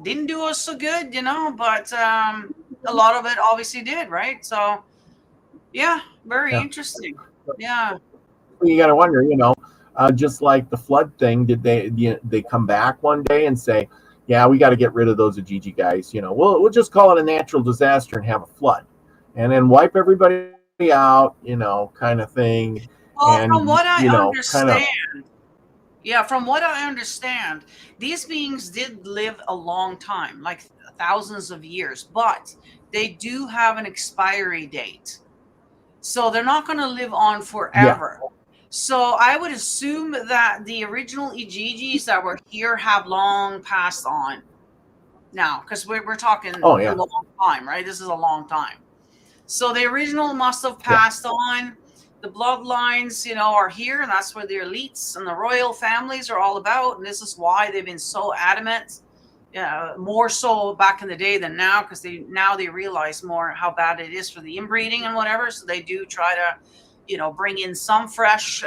didn't do us so good, but a lot of it obviously did, right? So yeah, very Yeah. interesting. Yeah. You got to wonder, just like the flood thing, did they come back one day and say, yeah, we got to get rid of those Ajiji guys? We'll just call it a natural disaster and have a flood, and then wipe everybody out, kind of thing, Well, from and what I kind of. understand, yeah, from what I understand, these beings did live a long time, like thousands of years, but they do have an expiry date. So they're not going to live on Yeah. forever. So I would assume that the original Ijijis that were here have long passed on now, because we're talking Oh a yeah. long time, right? This is a long time. So the original must have Yeah. passed on. The bloodlines, are here, and that's where the elites and the royal families are all about. And this is why they've been so adamant, more so back in the day than now, because they realize more how bad it is for the inbreeding and whatever. So they do try to, bring in some fresh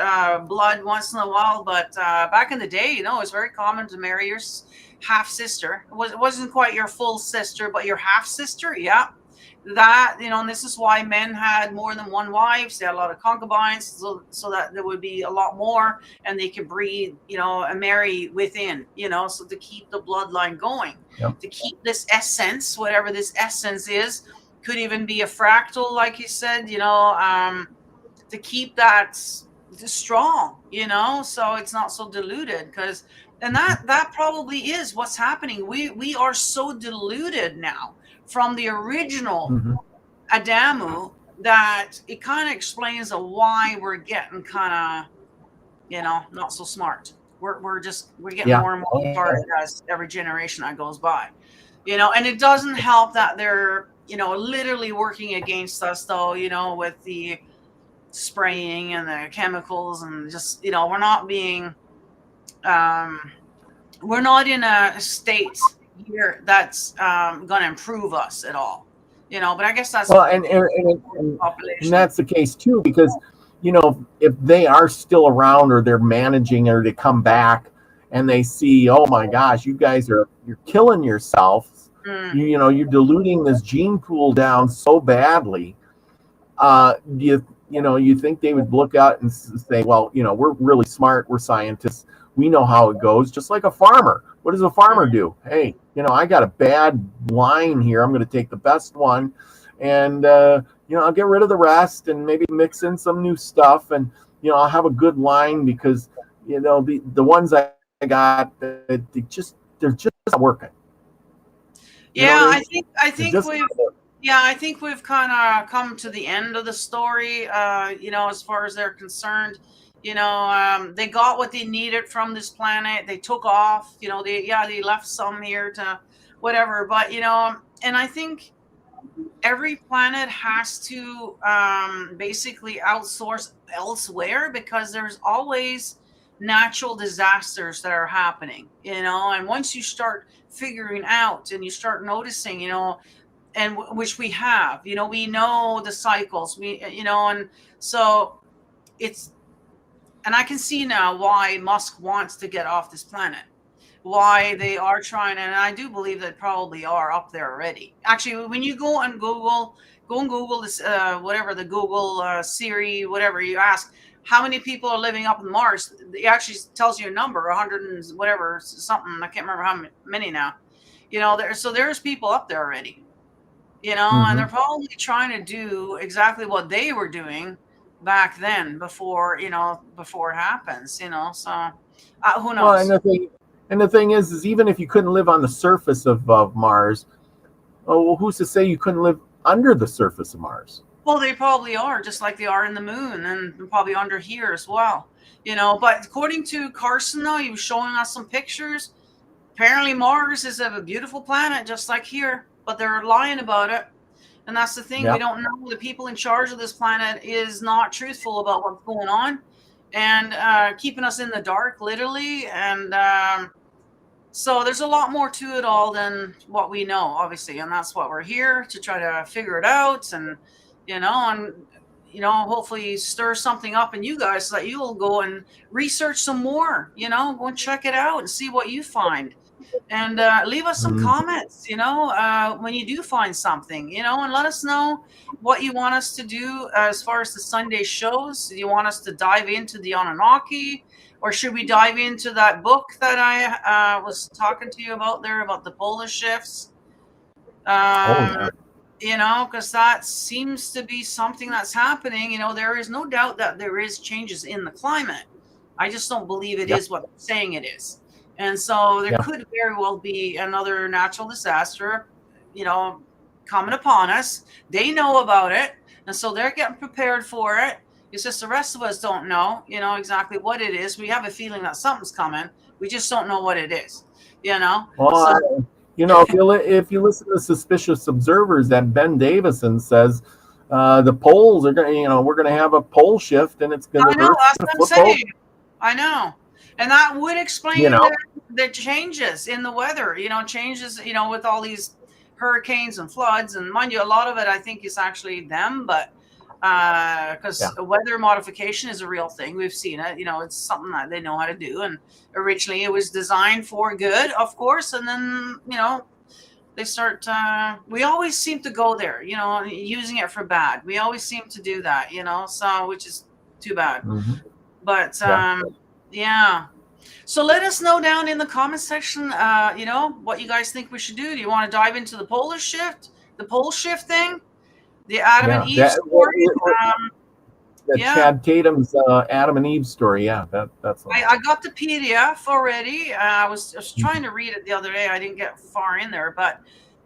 blood once in a while. But back in the day, it's very common to marry your half sister. It wasn't quite your full sister, but your half sister. Yeah, that and this is why men had more than one wife. They had a lot of concubines, so that there would be a lot more, and they could breed, and marry within, so to keep the bloodline going, Yep. to keep this essence, whatever this essence is. Could even be a fractal, like you said, to keep that strong, so it's not so diluted. Because and that probably is what's happening. We are so diluted now from the original Mm-hmm. Adamu, that it kind of explains why we're getting kind of, not so smart. We're getting Yeah. more and Oh, more yeah. smart as every generation that goes by. And it doesn't help that they're, literally working against us, though, with the spraying and the chemicals, and just, um we're not in a state here that's going to improve us at all, but I guess that's Well, and population. that's the case too, because if they are still around, or they're managing, or they come back and they see, oh my gosh, you're killing yourselves. Mm. You're diluting this gene pool down so badly. You think they would look out and say, well, we're really smart, we're scientists, we know how it goes, just like a farmer. What does a farmer do? Hey, I got a bad line here, I'm going to take the best one, and I'll get rid of the rest, and maybe mix in some new stuff, and I'll have a good line, because the ones I got, they're just not working. You know what Yeah, I I mean? think I They're think just we've not working. yeah, I think we've kind of come to the end of the story. As far as they're concerned, they got what they needed from this planet. They took off. They left some here to whatever. But and I think every planet has to basically outsource elsewhere, because there's always natural disasters that are happening, and once you start figuring out and you start noticing, and which we have, we know the cycles, and so it's, and I can see now why Musk wants to get off this planet, why they are trying, and I do believe they probably are up there already. Actually, when you go and Google this, whatever the Google Siri, whatever you ask, how many people are living up in Mars, it actually tells you a number, 100 and whatever, something. I can't remember how many now. There's people up there already, and Mm-hmm. they're probably trying to do exactly what they were doing back then, before it happens, so who Well, and knows. the thing is even if you couldn't live on the surface of Mars, oh, well, who's to say you couldn't live under the surface of Mars? Well, they probably are, just like they are in the moon, and probably under here as well. But according to Carson, though, he was showing us some pictures. Apparently, Mars is a beautiful planet, just like here, but they're lying about it. And that's the thing. We Yeah. don't know. The people in charge of this planet is not truthful about what's going on, and keeping us in the dark, literally. And So there's a lot more to it all than what we know, obviously, and that's what we're here to try to figure it out, and hopefully stir something up in you guys so that you'll go and research some more. Go and check it out and see what you find, and leave us some Mhm. comments. When you do find something, and let us know what you want us to do as far as the Sunday shows. Do you want us to dive into the Anunnaki? Or should we dive into that book that I was talking to you about there about the polar shifts? Oh Um, yeah. because that seems to be something that's happening. There is no doubt that there is changes in the climate. I just don't believe it Yeah. is what they're saying it is. And so there Yeah. could very well be another natural disaster, you know, coming upon us. They know about it, and so they're getting prepared for it. It's just the rest of us don't know, exactly what it is. We have a feeling that something's coming. We just don't know what it is, you know. Well, So if you listen to suspicious observers, that Ben Davison says the poles are going. We're going to have a pole shift, and it's going I to know Earth's that's going what to I'm flip over. saying. I know. And that would You explain know. the changes in the weather, changes, with all these hurricanes and floods. And mind you, a lot of it I think is actually them, but Yeah. because weather modification is a real thing. We've seen it, it's something that they know how to do. And originally it was designed for good, of course. And then, they start, we always seem to go there, using it for bad. We always seem to do that, so which is too bad. Hmm. But Yeah. yeah. So let us know down in the comment section, what you guys think we should do. Do you want to dive into the pole shift thing, the Adam and Yeah. Eve story? Yeah, Chad Tatum's Adam and Eve story. Yeah. That's the one. I got the PDF already. I was trying to read it the other day. I didn't get far in there, but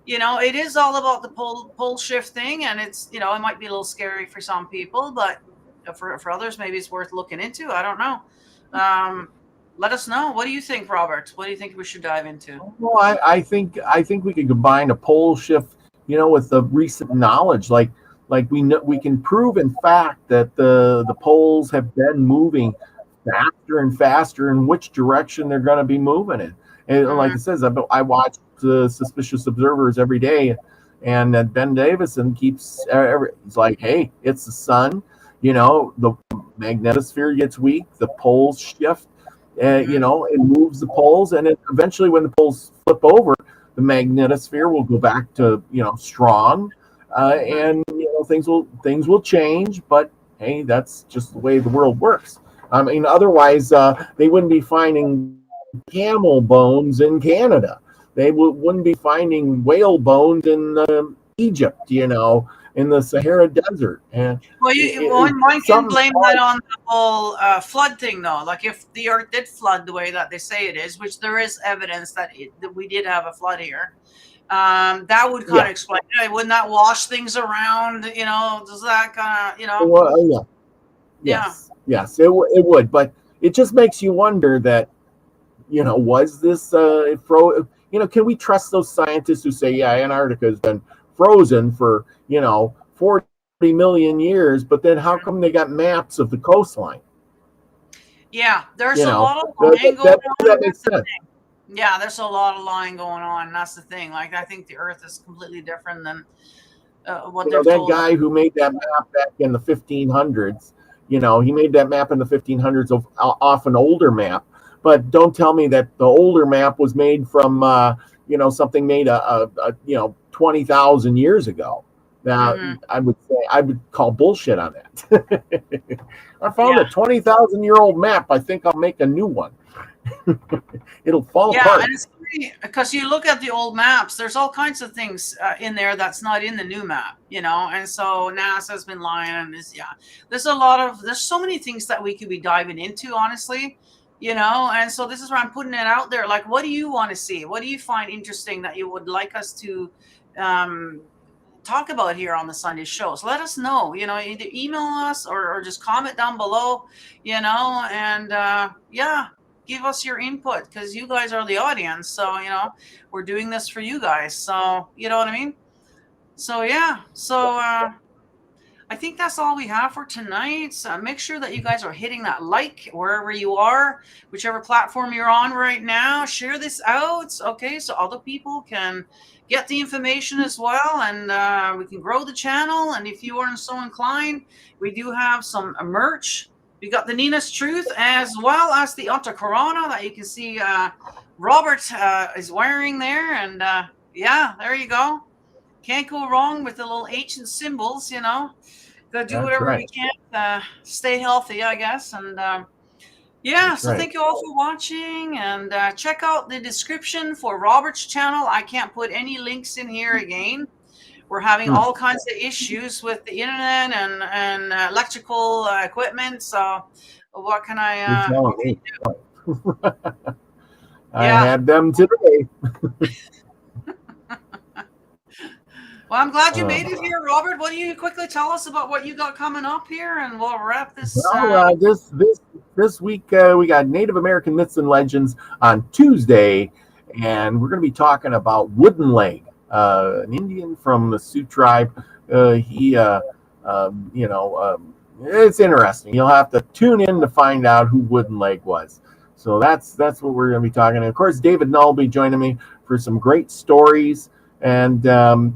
it is all about the pole shift thing, and it's it might be a little scary for some people, but for others, maybe it's worth looking into. I don't know. Um, Let us know. What do you think, Robert? What do you think we should dive into? Well, I think we could combine a pole shift, with the recent knowledge. Like we know we can prove in fact that the poles have been moving faster and faster in which direction they're going to be moving in. And like Mm, it says, I watch the suspicious observers every day, and Ben Davison keeps it's like, hey, it's the sun. The magnetosphere gets weak, the poles shift. mhm, It moves the poles, and eventually, when the poles flip over, the magnetosphere will go back to strong, mhm. and things will change. But hey, that's just the way the world works. I mean, otherwise, they wouldn't be finding camel bones in Canada. They wouldn't be finding whale bones in Egypt, in the Sahara Desert. And Well, one can some, blame that on the whole flood thing, though. Like if the Earth did flood the way that they say it is, which there is evidence that we did have a flood here, that would kind yeah, of explain it. Wouldn't that wash things around? Does that kind of, well, yeah, yeah, yes, it would, but it just makes you wonder that was this can we trust those scientists who say, yeah, Antarctica has been frozen for 40 million years, but then how come they got maps of the coastline? yeah. There's You a know lot of that lying going that, on, that and makes that's the sense. yeah. There's a lot of lying going on, and that's the thing. Like I think the Earth is completely different than what they've That told us. guy who made that map back in the 1500s, he made that map in the 1500s off an older map. But don't tell me that the older map was made from, something made 20,000 years ago. Now, Hmm. I would call bullshit on that. I found Yeah. a 20,000-year-old map. I think I'll make a new one. It'll fall Yeah, and apart. it's funny because you look at the old maps, there's all kinds of things in there that's not in the new map, and so NASA's been lying on this. Yeah, there's so many things that we could be diving into, honestly, and so this is where I'm putting it out there. Like, what do you want to see? What do you find interesting that you would like us to um, talk about here on the Sunday shows? Let us know, either email us or just comment down below, and yeah, give us your input because you guys are the audience. So, we're doing this for you guys. So, you know what I mean? So, yeah. So, I think that's all we have for tonight. So make sure that you guys are hitting that like wherever you are, whichever platform you're on right now. Share this out, okay, so other people can get the information as well, and we can grow the channel. And if you are so inclined, we do have some merch. We got the Nina's Truth as well as the Otta Corona that you can see Robert is wearing there. And yeah, there you go. Can't go wrong with the little ancient symbols, you know. Gotta do That's whatever right. we can to stay healthy, I guess. And yeah, That's so right. thank you all for watching, and check out the description for Robert's channel. I can't put any links in here again. We're having Hmm. all kinds of issues with the internet and electrical equipment. So what can You're I? telling What can me. I Yeah. had them today. Well, I'm glad you Uh, made it here, Robert. Why don't you quickly tell us about what you got coming up here, and we'll wrap this. this week we got Native American myths and legends on Tuesday, and we're going to be talking about Wooden Leg, an Indian from the Sioux tribe. He, it's interesting. You'll have to tune in to find out who Wooden Leg was. So that's what we're going to be talking. And of course, David Null will be joining me for some great stories and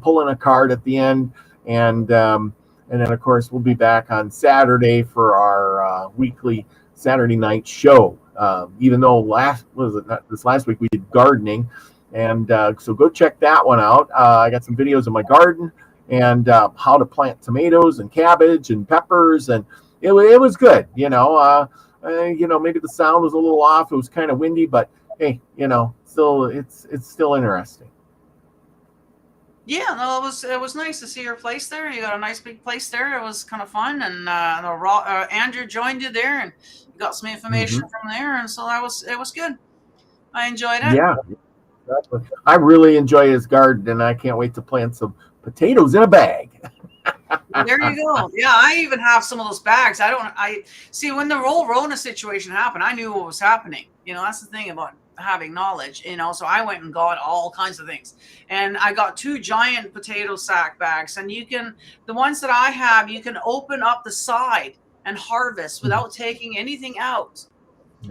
pulling a card at the end. And then, of course, we'll be back on Saturday for our weekly Saturday night show. Even though this last week we did gardening, and so go check that one out. I got some videos of my garden and how to plant tomatoes and cabbage and peppers, and it was good. Maybe the sound was a little off. It was kind of windy, but hey, still it's still interesting. Yeah, no, it was nice to see your place there. You got a nice big place there. It was kind of fun, and Andrew joined you there, and you got some information Mm-hmm. from there, and so it was good. I enjoyed it. Yeah, exactly. I really enjoy his garden, and I can't wait to plant some potatoes in a bag. There you go. Yeah, I even have some of those bags. I see when the whole Rona situation happened, I knew what was happening. You know, that's the thing about having knowledge, so I went and got all kinds of things. And I got 2 giant potato sack bags. And the ones that I have, you can open up the side and harvest without taking anything out.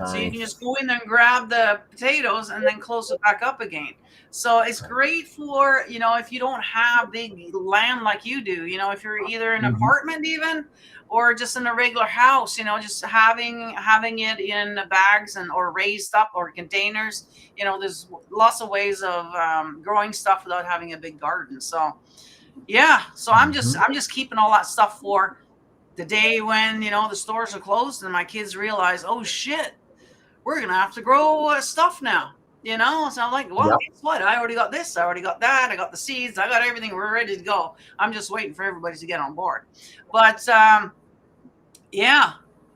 So you can Nice. just go in there and grab the potatoes and then close it back up again. So it's great for, if you don't have big land like you do, if you're either in an Mm-hmm. apartment even, or just in a regular house, just having it in bags or raised up or containers. There's lots of ways of growing stuff without having a big garden. So yeah, so Mm-hmm. I'm just keeping all that stuff for the day when, the stores are closed and my kids realize, oh shit, we're gonna have to grow stuff now. So I'm like, well, Yep. guess what? I already got this, I already got that, I got the seeds, I got everything, we're ready to go. I'm just waiting for everybody to get on board. But yeah,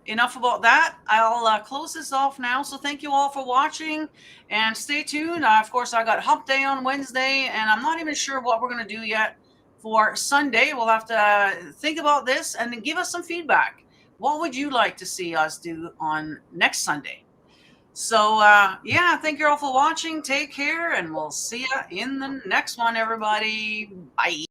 enough about that. I'll close this off now. So thank you all for watching, and stay tuned. Of course, I got hump day on Wednesday, and I'm not even sure what we're gonna do yet for Sunday. We'll have to think about this and then give us some feedback. What would you like to see us do on next Sunday? So yeah, thank you all for watching. Take care, and we'll see you in the next one, everybody. Bye.